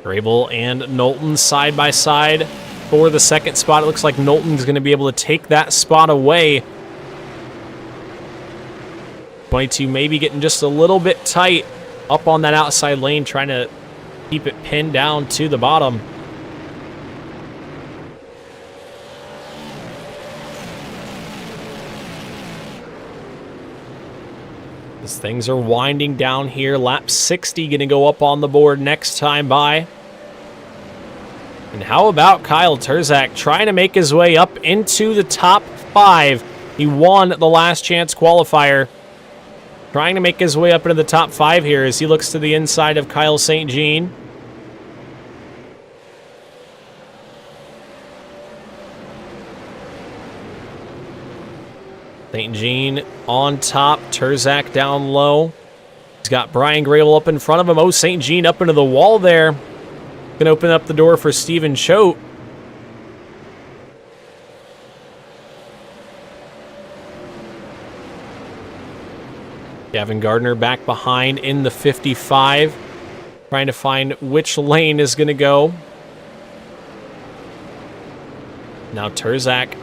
Grable and Knowlton side by side for the second spot. It looks like Knowlton's going to be able to take that spot away. 22 maybe getting just a little bit tight up on that outside lane, trying to keep it pinned down to the bottom. As things are winding down here, lap 60 going to go up on the board next time by. And how about Kyle Terzak trying to make his way up into the top 5? He won the last chance qualifier. Trying to make his way up into the top 5 here as he looks to the inside of Kyle St. Jean. St. Jean on top, Terzak down low. He's got Brian Grable up in front of him. Oh, St. Jean up into the wall there. Going to open up the door for Stephen Choate. Gavin Gardner back behind in the 55. Trying to find which lane is going to go. Now Terzak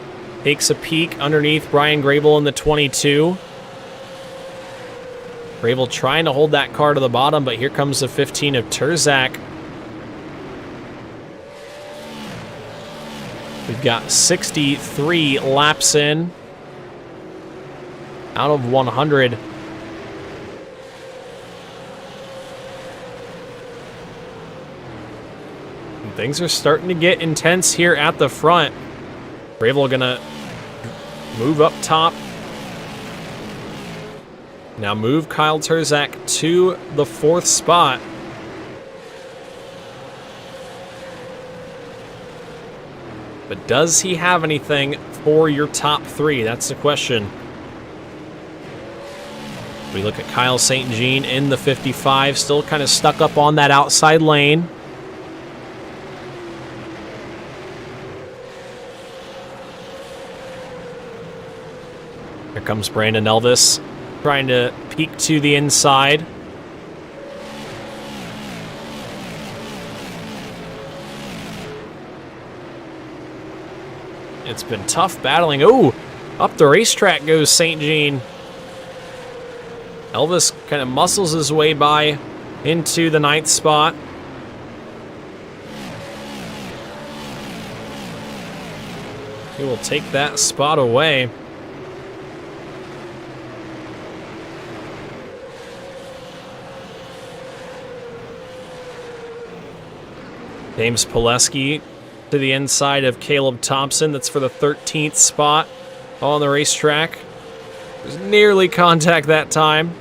takes a peek underneath Brian Grable in the 22. Grable trying to hold that car to the bottom, but here comes the 15 of Terzak. We've got 63 laps in out of 100. And things are starting to get intense here at the front. Grable gonna move up top. Now move Kyle Terzak to the 4th spot. But does he have anything for your top 3? That's the question. We look at Kyle St. Jean in the 55, still kind of stuck up on that outside lane. Here comes Brandon Elvis, trying to peek to the inside. It's been tough battling. Oh, up the racetrack goes St. Jean. Elvis kind of muscles his way by into the 9th spot. He will take that spot away. James Pileski to the inside of Caleb Thompson. That's for the 13th spot on the racetrack. Was nearly contact that time.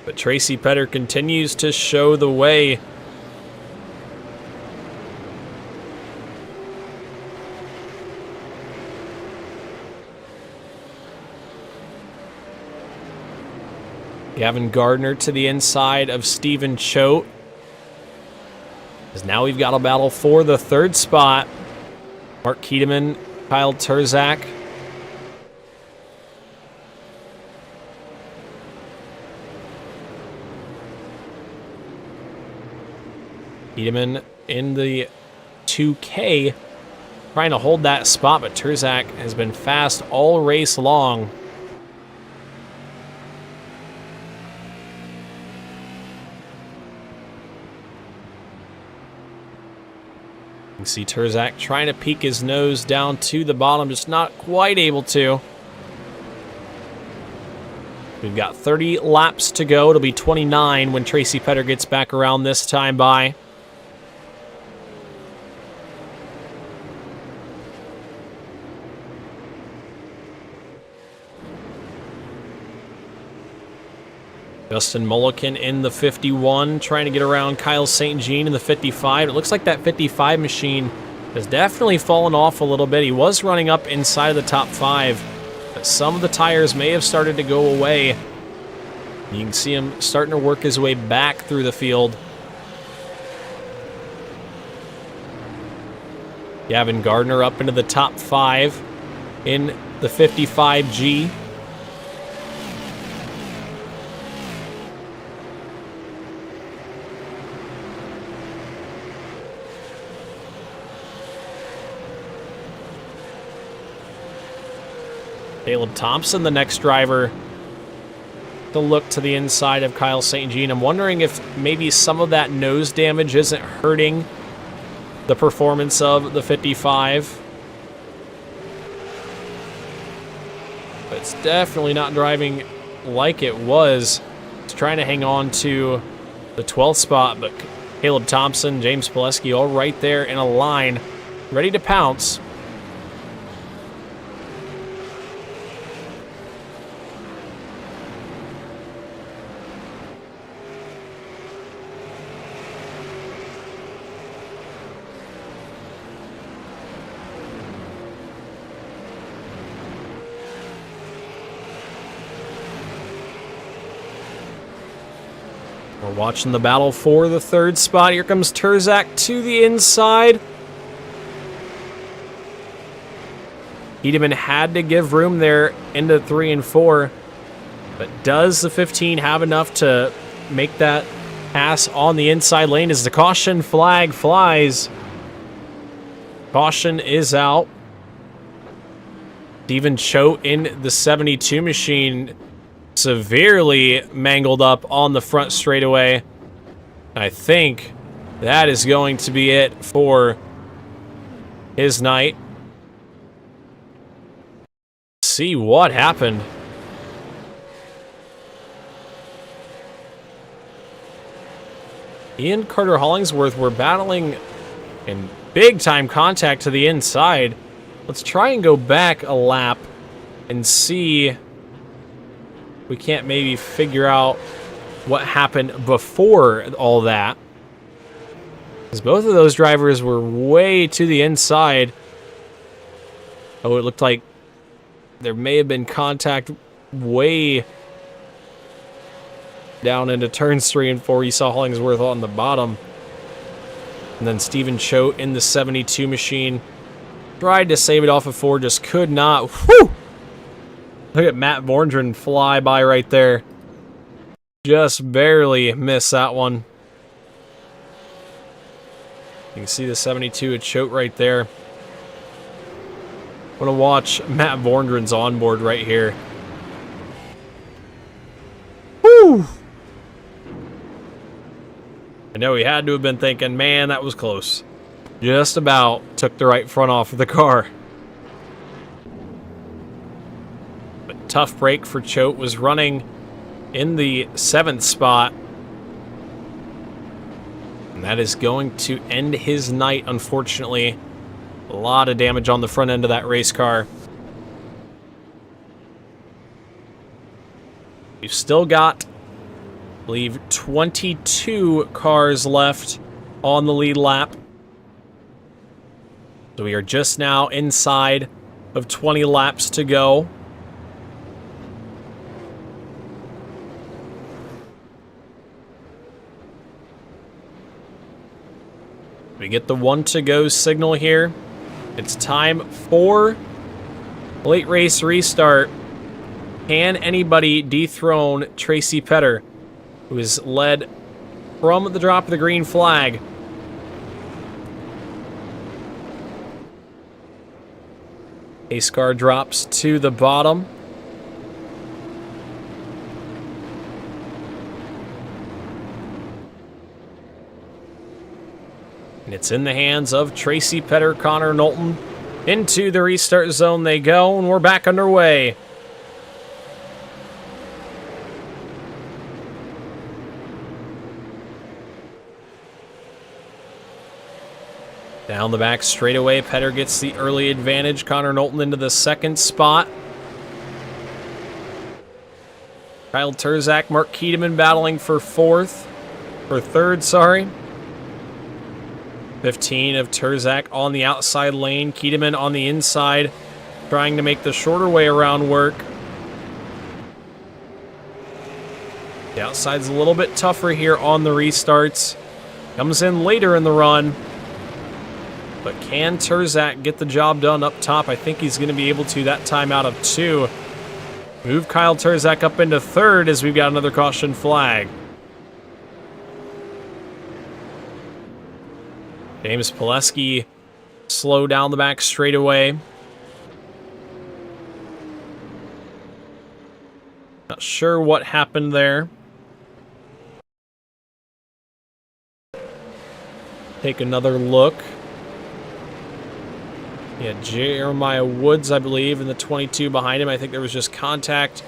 But Tracy Petter continues to show the way. Gavin Gardner to the inside of Stephen Choate. As now we've got a battle for the 3rd spot. Mark Keedeman, Kyle Terzak. Keedeman in the 2K, trying to hold that spot, but Terzak has been fast all race long. You can see Terzak trying to peek his nose down to the bottom, just not quite able to. We've got 30 laps to go. It'll be 29 when Tracy Petter gets back around this time by. Justin Mulliken in the 51, trying to get around Kyle St. Jean in the 55. It looks like that 55 machine has definitely fallen off a little bit. He was running up inside of the top 5, but some of the tires may have started to go away. You can see him starting to work his way back through the field. Gavin Gardner up into the top 5 in the 55G. Caleb Thompson, the next driver to look to the inside of Kyle St. Jean. I'm wondering if maybe some of that nose damage isn't hurting the performance of the 55. But it's definitely not driving like it was. It's trying to hang on to the 12th spot, but Caleb Thompson, James Pileski all right there in a line, ready to pounce. We're watching the battle for the 3rd spot. Here comes Terzak to the inside. Tiedemann had to give room there into 3 and 4. But does the 15 have enough to make that pass on the inside lane as the caution flag flies? Caution is out. Steven Choate in the 72 machine severely mangled up on the front straightaway. I think that is going to be it for his night. See what happened. Ian Carter Hollingsworth were battling in big time contact to the inside. Let's try and go back a lap and see we can't maybe figure out what happened before all that. Because both of those drivers were way to the inside. Oh, it looked like there may have been contact way down into turns 3 and 4. You saw Hollingsworth on the bottom. And then Steven Choate in the 72 machine. Tried to save it off of 4, just could not. Whew! Look at Matt Vorndren fly by right there. Just barely missed that one. You can see the 72 at Choate right there. I want to watch Matt Vorndren's onboard right here. Woo! I know he had to have been thinking, man, that was close. Just about took the right front off of the car. But tough break for Choate, was running in the 7th spot. And that is going to end his night, unfortunately. A lot of damage on the front end of that race car. We've still got, I believe, 22 cars left on the lead lap. So we are just now inside of 20 laps to go. We get the 1 to go signal here. It's time for late race restart. Can anybody dethrone Tracy Petter, who is led from the drop of the green flag? Pace car drops to the bottom. And it's in the hands of Tracy Petter, Connor Knowlton. Into the restart zone they go, and we're back underway. Down the back straightaway, Petter gets the early advantage. Connor Knowlton into the 2nd spot. Kyle Terzak, Mark Tiedemann battling for 3rd, sorry. 15 of Terzak on the outside lane. Tiedemann on the inside, trying to make the shorter way around work. The outside's a little bit tougher here on the restarts. Comes in later in the run. But can Terzak get the job done up top? I think he's going to be able to that time out of 2. Move Kyle Terzak up into 3rd as we've got another caution flag. James Pileski slow down the back straightaway. Not sure what happened there. Take another look. Yeah, Jeremiah Woods, I believe, in the 22 behind him. I think there was just contact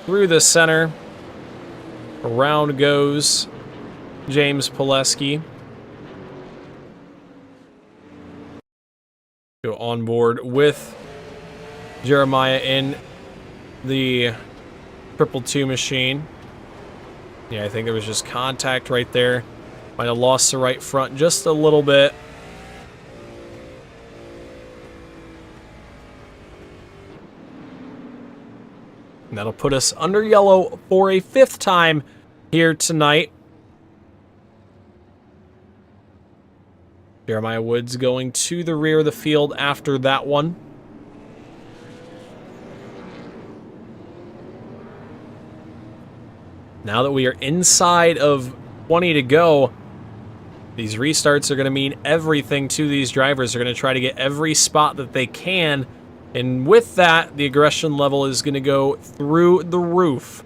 through the center. Around goes James Pileski. Go on board with Jeremiah in the 222 machine. Yeah, I think there was just contact right there. Might have lost the right front just a little bit. And that'll put us under yellow for a 5th time here tonight. Jeremiah Woods going to the rear of the field after that one. Now that we are inside of 20 to go, these restarts are going to mean everything to these drivers. They're going to try to get every spot that they can. And with that, the aggression level is going to go through the roof.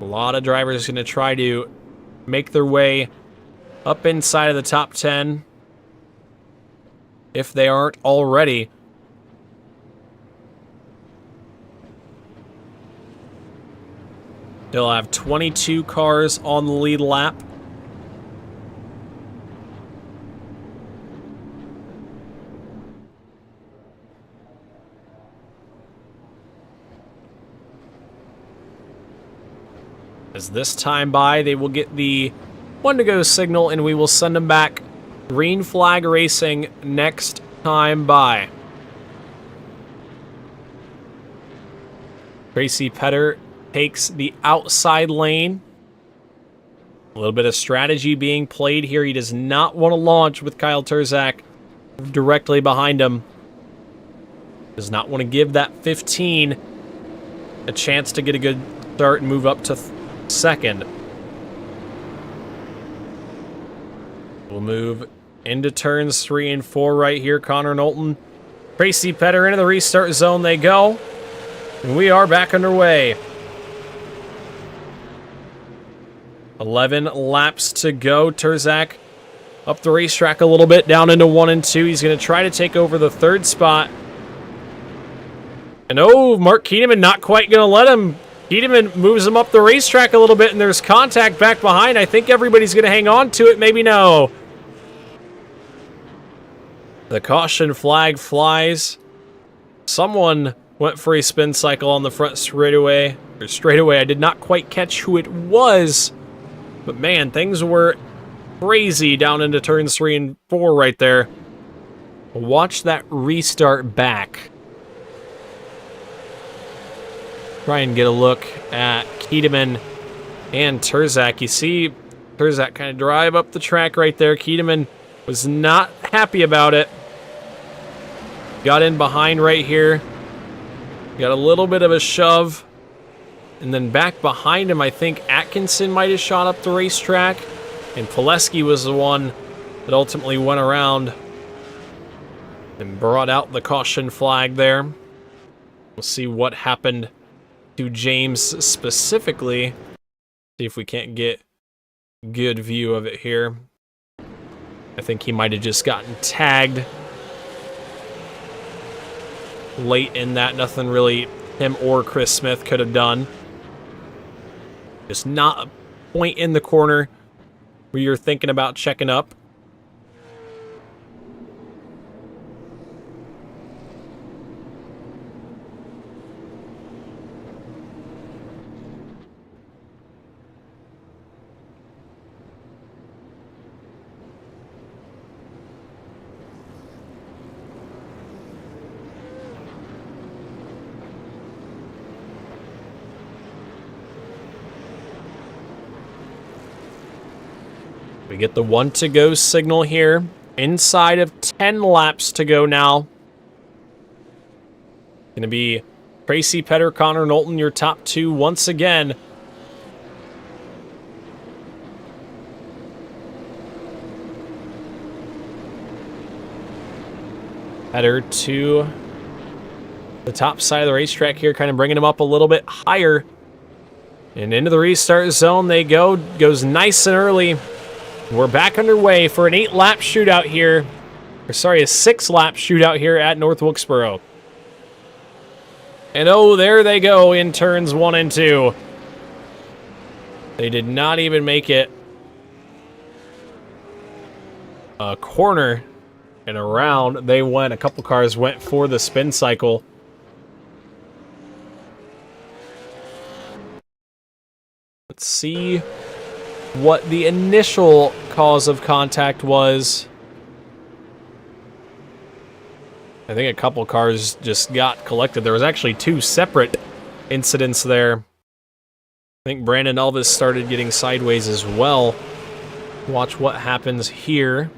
A lot of drivers are going to try to make their way up inside of the top 10 if they aren't already. They'll have 22 cars on the lead lap. As this time by, they will get the 1 to go signal and we will send them back. Green flag racing next time by. Tracy Petter takes the outside lane. A little bit of strategy being played here. He does not want to launch with Kyle Terzak directly behind him. Does not want to give that 15 a chance to get a good start and move up to 2nd. We'll move into turns 3 and 4 right here. Connor Knowlton, Tracy Petter into the restart zone they go. And we are back underway. 11 laps to go. Terzak up the racetrack a little bit, down into 1 and 2. He's going to try to take over the 3rd spot. And oh, Mark Kiedemann not quite going to let him. Kiedemann moves him up the racetrack a little bit, and there's contact back behind. I think everybody's going to hang on to it. Maybe no. The caution flag flies. Someone went for a spin cycle on the front straightaway. I did not quite catch who it was. But man, things were crazy down into turns 3 and 4 right there. Watch that restart back. Try and get a look at Kiedemann and Terzak. You see Terzak kind of drive up the track right there. Kiedemann was not happy about it. Got in behind right here. Got a little bit of a shove. And then back behind him, I think Atkinson might have shot up the racetrack. And Pileski was the one that ultimately went around and brought out the caution flag there. We'll see what happened to James specifically. See if we can't get a good view of it here. I think he might have just gotten tagged late in that. Nothing really him or Chris Smith could have done. Just not a point in the corner where you're thinking about checking up. We get the 1 to go signal here. Inside of 10 laps to go now. Going to be Tracy Petter, Connor Knowlton, your top 2 once again. Petter to the top side of the racetrack here, kind of bringing them up a little bit higher. And into the restart zone they go. Goes nice and early. We're back underway for an 8-lap shootout here. Or sorry, a 6-lap shootout here at North Wilkesboro. And oh, there they go in turns 1 and 2. They did not even make it a corner and around. They went, a couple cars went for the spin cycle. Let's see what the initial cause of contact was. I think a couple cars just got collected. There was actually 2 separate incidents there. I think Brandon Elvis started getting sideways as well. Watch what happens here.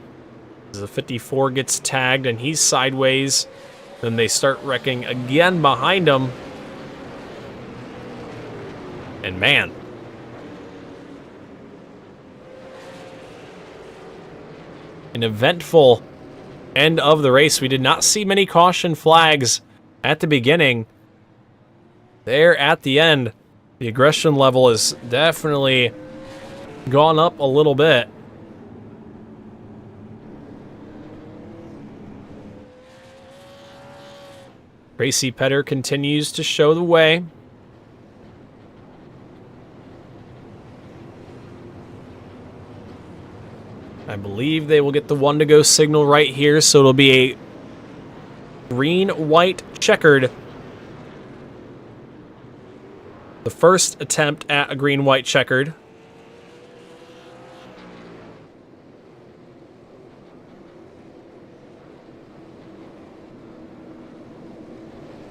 The 54 gets tagged and he's sideways. Then they start wrecking again behind him. And man, an eventful end of the race. We did not see many caution flags at the beginning. There at the end, the aggression level has definitely gone up a little bit. Tracy Petter continues to show the way. I believe they will get the 1 to go signal right here, so it'll be a green-white checkered. The first attempt at a green-white checkered.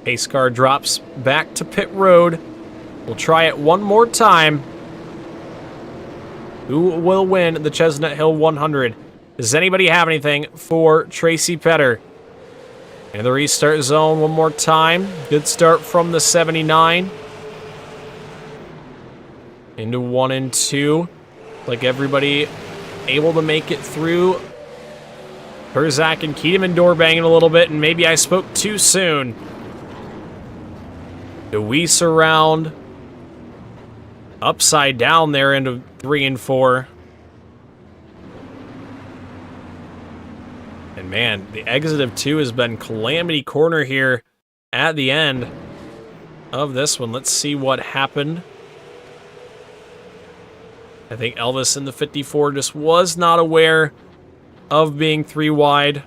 Pace car drops back to pit road. We'll try it one more time. Who will win the Chestnut Hill 100? Does anybody have anything for Tracy Petter? And the restart zone one more time. Good start from the 79. Into 1 and 2. Like everybody able to make it through. Herzak and Keateman door banging a little bit, and maybe I spoke too soon. DeWeese around. Upside down there into 3 and 4. And man, the exit of 2 has been calamity corner here at the end of this one. Let's see what happened. I think Elvis in the 54 just was not aware of being 3 wide.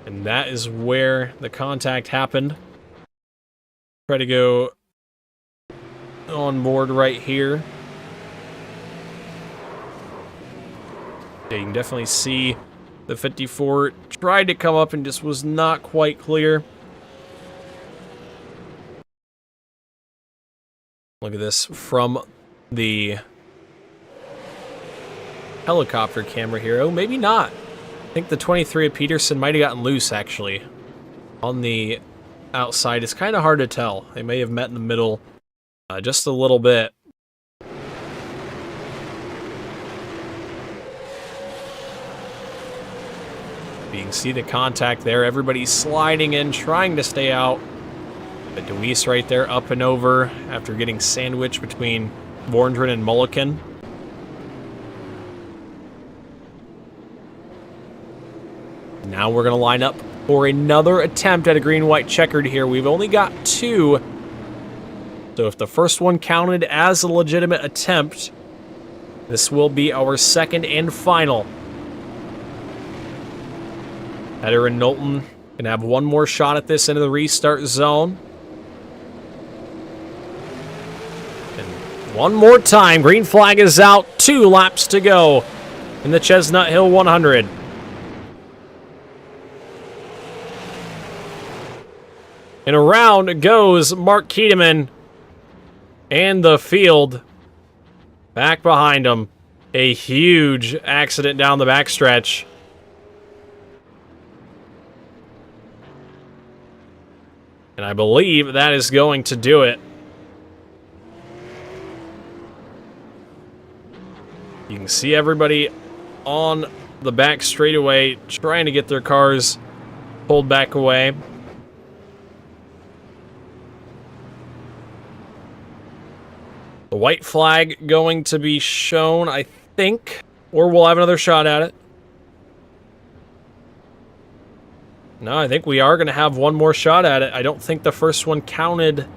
And that is where the contact happened. Try to go on board right here. Yeah, you can definitely see the 54 tried to come up and just was not quite clear. Look at this from the helicopter camera here. Oh, maybe not. I think the 23 of Peterson might have gotten loose, actually, on the outside. It's kind of hard to tell. They may have met in the middle just a little bit. You can see the contact there. Everybody's sliding in, trying to stay out. But DeWeese right there up and over after getting sandwiched between Borndren and Mulliken. Now we're going to line up for another attempt at a green-white checkered here. We've only got 2. So if the first one counted as a legitimate attempt, this will be our second and final. Petter and Knowlton can have one more shot at this into the restart zone. And one more time. Green flag is out. 2 laps to go in the Chestnut Hill 100. And around goes Mark Keateman and the field back behind him. A huge accident down the backstretch. And I believe that is going to do it. You can see everybody on the back straightaway, trying to get their cars pulled back away. The white flag going to be shown, I think, or we'll have another shot at it. No, I think we are going to have one more shot at it. I don't think the first one counted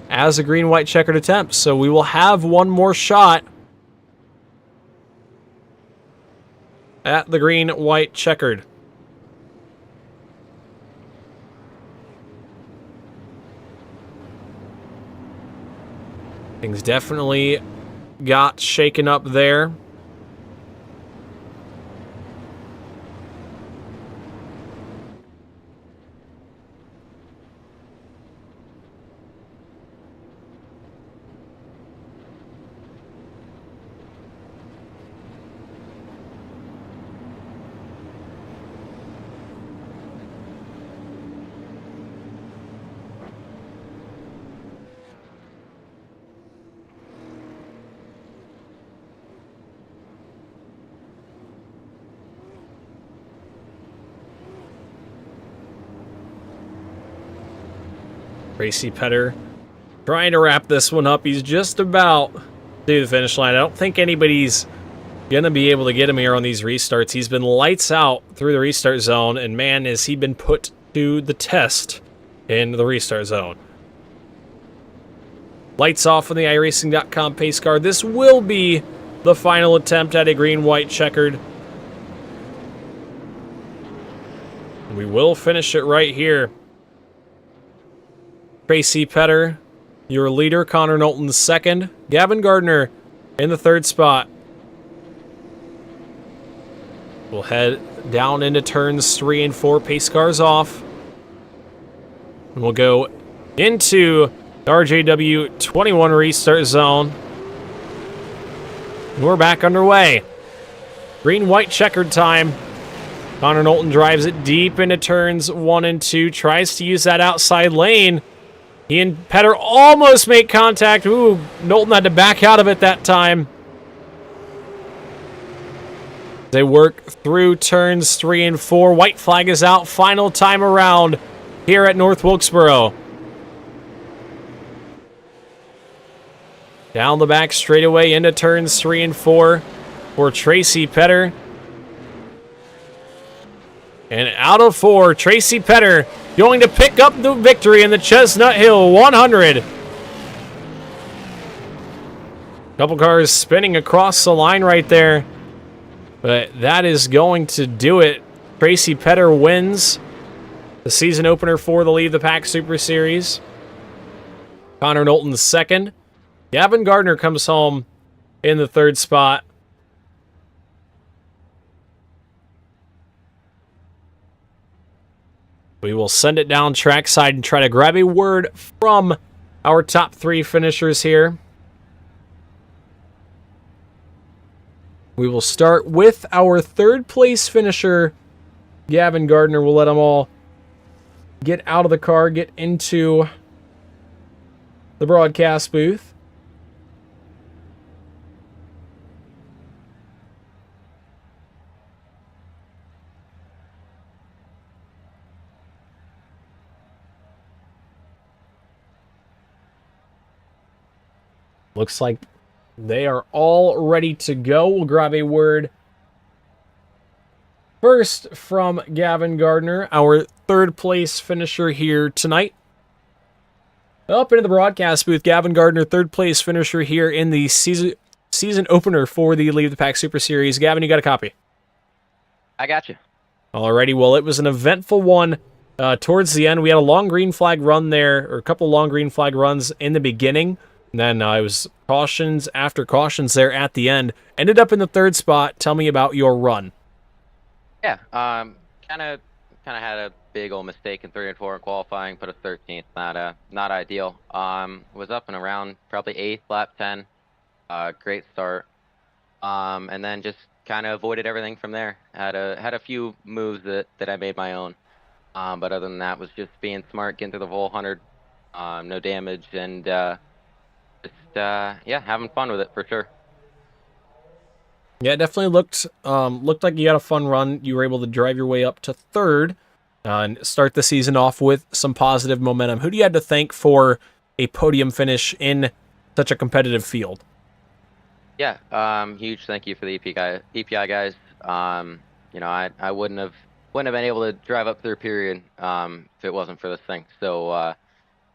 as a green-white checkered attempt, so we will have one more shot at the green-white checkered. Things definitely got shaken up there. Tracy Petter trying to wrap this one up. He's just about to the finish line. I don't think anybody's going to be able to get him here on these restarts. He's been lights out through the restart zone, and man, has he been put to the test in the restart zone. Lights off on the iRacing.com pace car. This will be the final attempt at a green-white checkered. We will finish it right here. Tracy Petter, your leader. Connor Knowlton second. Gavin Gardner in the third spot. We'll head down into turns 3 and 4. Pace cars off. And we'll go into RJW 21 restart zone. And we're back underway. Green-white checkered time. Connor Knowlton drives it deep into turns 1 and 2. Tries to use that outside lane. He and Petter almost make contact. Ooh, Knowlton had to back out of it that time. They work through turns 3 and 4. White flag is out. Final time around here at North Wilkesboro. Down the back straightaway into turns 3 and 4 for Tracy Petter. And out of 4, Tracy Petter going to pick up the victory in the Chestnut Hill 100. Couple cars spinning across the line right there. But that is going to do it. Tracy Petter wins the season opener for the Leave the Pack Super Series. Connor Knowlton second. Gavin Gardner comes home in the third spot. We will send it down trackside and try to grab a word from our top 3 finishers here. We will start with our third place finisher, Gavin Gardner. We'll let them all get out of the car, get into the broadcast booth. Looks like they are all ready to go. We'll grab a word first from Gavin Gardner, our third place finisher here tonight. Up into the broadcast booth, Gavin Gardner, third place finisher here in the season opener for the Leave the Pack Super Series. Gavin, you got a copy? I got you. Alrighty, well, it was an eventful one towards the end. We had a long green flag run there, or a couple long green flag runs in the beginning. And then it was cautions after cautions there at the end. Ended up in the third spot. Tell me about your run. Yeah, kind of had a big old mistake in 3 and 4 in qualifying. Put a 13th, not ideal. Was up and around probably 8th, lap 10. Great start. And then just kind of avoided everything from there. Had a few moves that I made my own. But other than that, was just being smart, getting through the whole 100. No damage, and yeah, having fun with it for sure. Yeah, it definitely looked like you had a fun run. You were able to drive your way up to third and start the season off with some positive momentum. Who do you have to thank for a podium finish in such a competitive field? Yeah, huge thank you for the EPI guys. I wouldn't have been able to drive up through period if it wasn't for this thing. So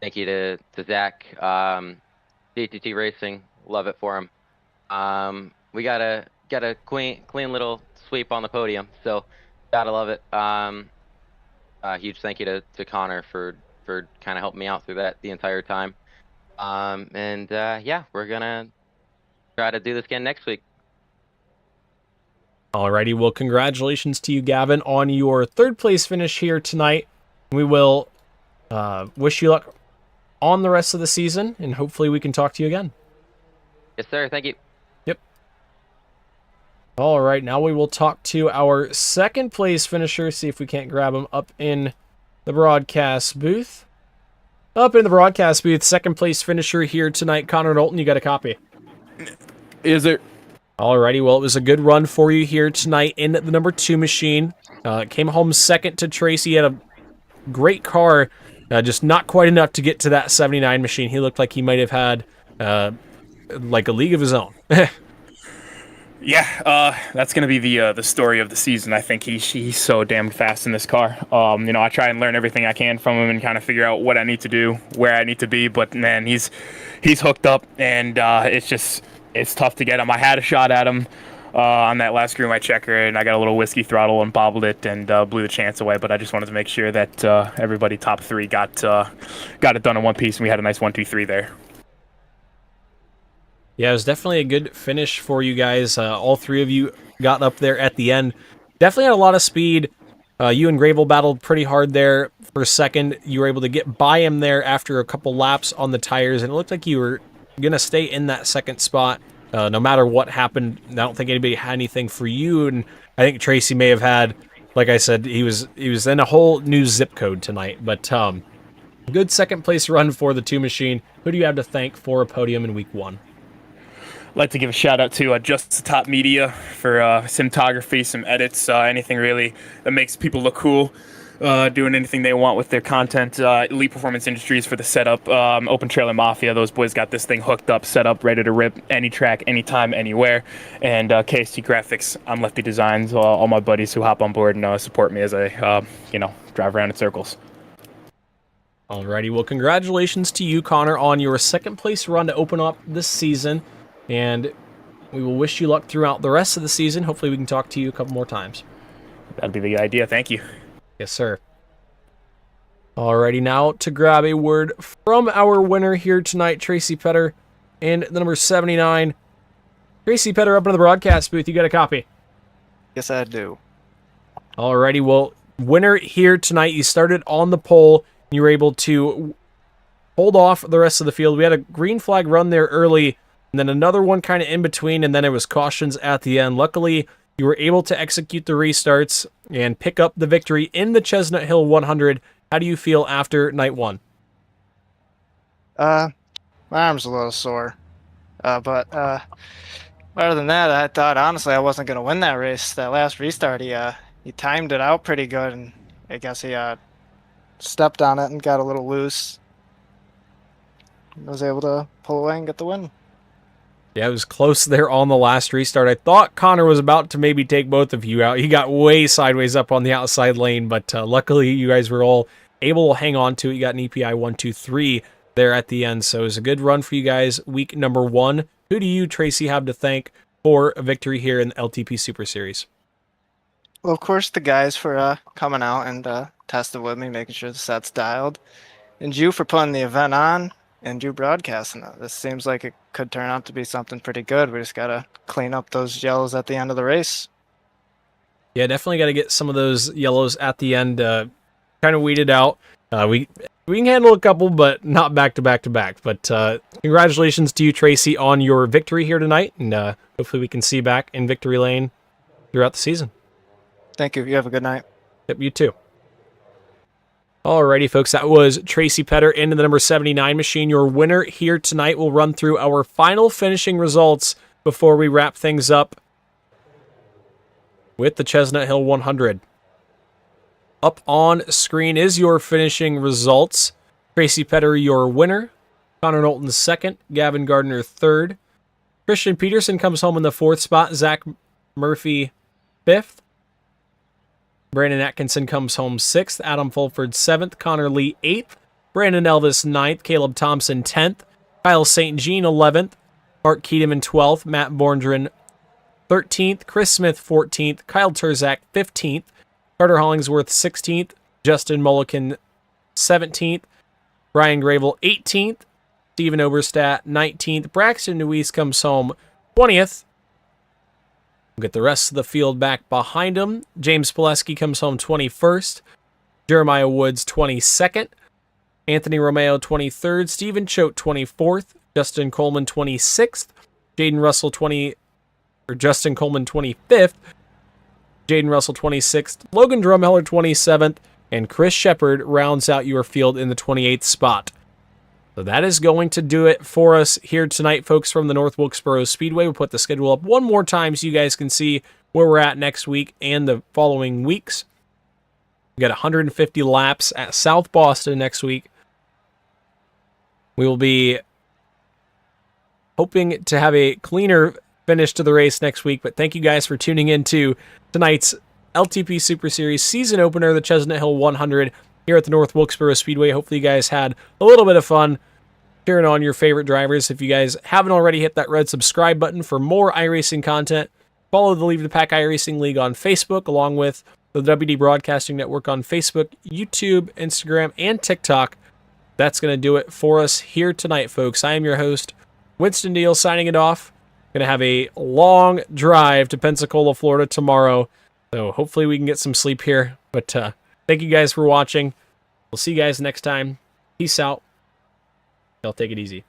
thank you to Zach, DTT Racing, love it for him. We got a clean little sweep on the podium, so gotta love it. Huge thank you to Connor for kind of helping me out through that the entire time. Yeah, we're gonna try to do this again next week. Alrighty, well, congratulations to you, Gavin, on your third place finish here tonight. We will wish you luck on the rest of the season, and hopefully we can talk to you again. Yes, sir. Thank you. Yep. All right, now we will talk to our second place finisher, see if we can't grab him up in the broadcast booth. Up in the broadcast booth, second place finisher here tonight, Connor Knowlton, you got a copy. Is there? Alrighty, well, it was a good run for you here tonight in the number 2 machine. Came home second to Tracy. He had a great car, just not quite enough to get to that 79 machine. He looked like he might have had like a league of his own. Yeah, that's gonna be the story of the season. I think he's so damn fast in this car. I try and learn everything I can from him and kind of figure out what I need to do, where I need to be. But man, he's hooked up, and it's tough to get him. I had a shot at him on that last Screw My Checker, and I got a little whiskey throttle and bobbled it and blew the chance away. But I just wanted to make sure that everybody top 3 got it done in one piece, and we had a nice 1-2-3 there. Yeah, it was definitely a good finish for you guys. All 3 of you got up there at the end. Definitely had a lot of speed. You and Gravel battled pretty hard there for a second. You were able to get by him there after a couple laps on the tires, and it looked like you were going to stay in that second spot no matter what happened. I don't think anybody had anything for you, and I think Tracy may have had, like I said, he was in a whole new zip code tonight. But good second place run for the 2 machine. Who do you have to thank for a podium in week 1? I'd like to give a shout out to Just the Top Media for cinematography, some edits, anything really that makes people look cool, doing anything they want with their content. Elite Performance Industries for the setup. Open Trailer Mafia, those boys got this thing hooked up, set up, ready to rip any track, anytime, anywhere. And KST Graphics, I'm Lefty Designs, all my buddies who hop on board and support me as I drive around in circles. Alrighty, well, congratulations to you, Connor, on your second place run to open up this season. And we will wish you luck throughout the rest of the season. Hopefully we can talk to you a couple more times. That'd be the idea. Thank you. Yes, sir. Alrighty, now to grab a word from our winner here tonight, Tracy Petter, and the number 79. Tracy Petter up into the broadcast booth. You got a copy? Yes, I do. Alrighty, well, winner here tonight. You started on the pole. You were able to hold off the rest of the field. We had a green flag run there early, and then another one kind of in between, and then it was cautions at the end. Luckily, you were able to execute the restarts and pick up the victory in the Chestnut Hill 100. How do you feel after night 1? My arm's a little sore. But other than that, I thought, honestly, I wasn't going to win that race. That last restart, he timed it out pretty good, and I guess he stepped on it and got a little loose. I was able to pull away and get the win. Yeah, it was close there on the last restart. I thought Connor was about to maybe take both of you out. He got way sideways up on the outside lane, but luckily you guys were all able to hang on to it. You got an EPI 1-2-3 there at the end, so it was a good run for you guys. Week number 1. Who do you, Tracy, have to thank for a victory here in the LTP Super Series? Well, of course, the guys for coming out and testing with me, making sure the set's dialed. And you for putting the event on, and you broadcasting it. This seems like it could turn out to be something pretty good. We just got to clean up those yellows at the end of the race. Yeah, definitely got to get some of those yellows at the end kind of weeded out. We can handle a couple, but not back to back to back. But congratulations to you, Tracy, on your victory here tonight, and hopefully we can see you back in victory lane throughout the season. Thank you. You have a good night. Yep, you too. Alrighty, folks, that was Tracy Petter into the number 79 machine. Your winner here tonight. Will run through our final finishing results before we wrap things up. with the Chestnut Hill 100. Up on screen is your finishing results. Tracy Petter, your winner. Connor Knowlton, second. Gavin Gardner, third. Christian Peterson comes home in the fourth spot. Zach Murphy, fifth. Brandon Atkinson comes home sixth. Adam Fulford, seventh. Connor Lee, eighth. Brandon Elvis, ninth. Caleb Thompson, 10th. Kyle St. Jean, 11th. Mark Keedeman, 12th. Matt Borndren, 13th. Chris Smith, 14th. Kyle Turzak, 15th. Carter Hollingsworth, 16th. Justin Mulliken, 17th. Brian Gravel, 18th. Steven Oberstadt, 19th. Braxton Nuis comes home 20th. We'll get the rest of the field back behind him. James Pileski comes home 21st. Jeremiah Woods, 22nd. Anthony Romeo, 23rd. Stephen Choate, 24th. Justin Coleman, 26th. Justin Coleman, 25th. Jaden Russell, 26th. Logan Drumheller, 27th. And Chris Shepard rounds out your field in the 28th spot. So that is going to do it for us here tonight, folks, from the North Wilkesboro Speedway. We'll put the schedule up one more time so you guys can see where we're at next week and the following weeks. We got 150 laps at South Boston next week. We will be hoping to have a cleaner finish to the race next week, but thank you guys for tuning in to tonight's LTP Super Series season opener, the Chestnut Hill 100, here at the North Wilkesboro Speedway. Hopefully you guys had a little bit of fun cheering on your favorite drivers. If you guys haven't already, hit that red subscribe button for more iRacing content. Follow the Leave the Pack iRacing League on Facebook, along with the WD Broadcasting Network on Facebook, YouTube, Instagram, and TikTok. That's going to do it for us here tonight, folks. I am your host, Winston Deal, signing it off. Going to have a long drive to Pensacola, Florida tomorrow, so hopefully we can get some sleep here. But thank you guys for watching. We'll see you guys next time. Peace out. Y'all take it easy.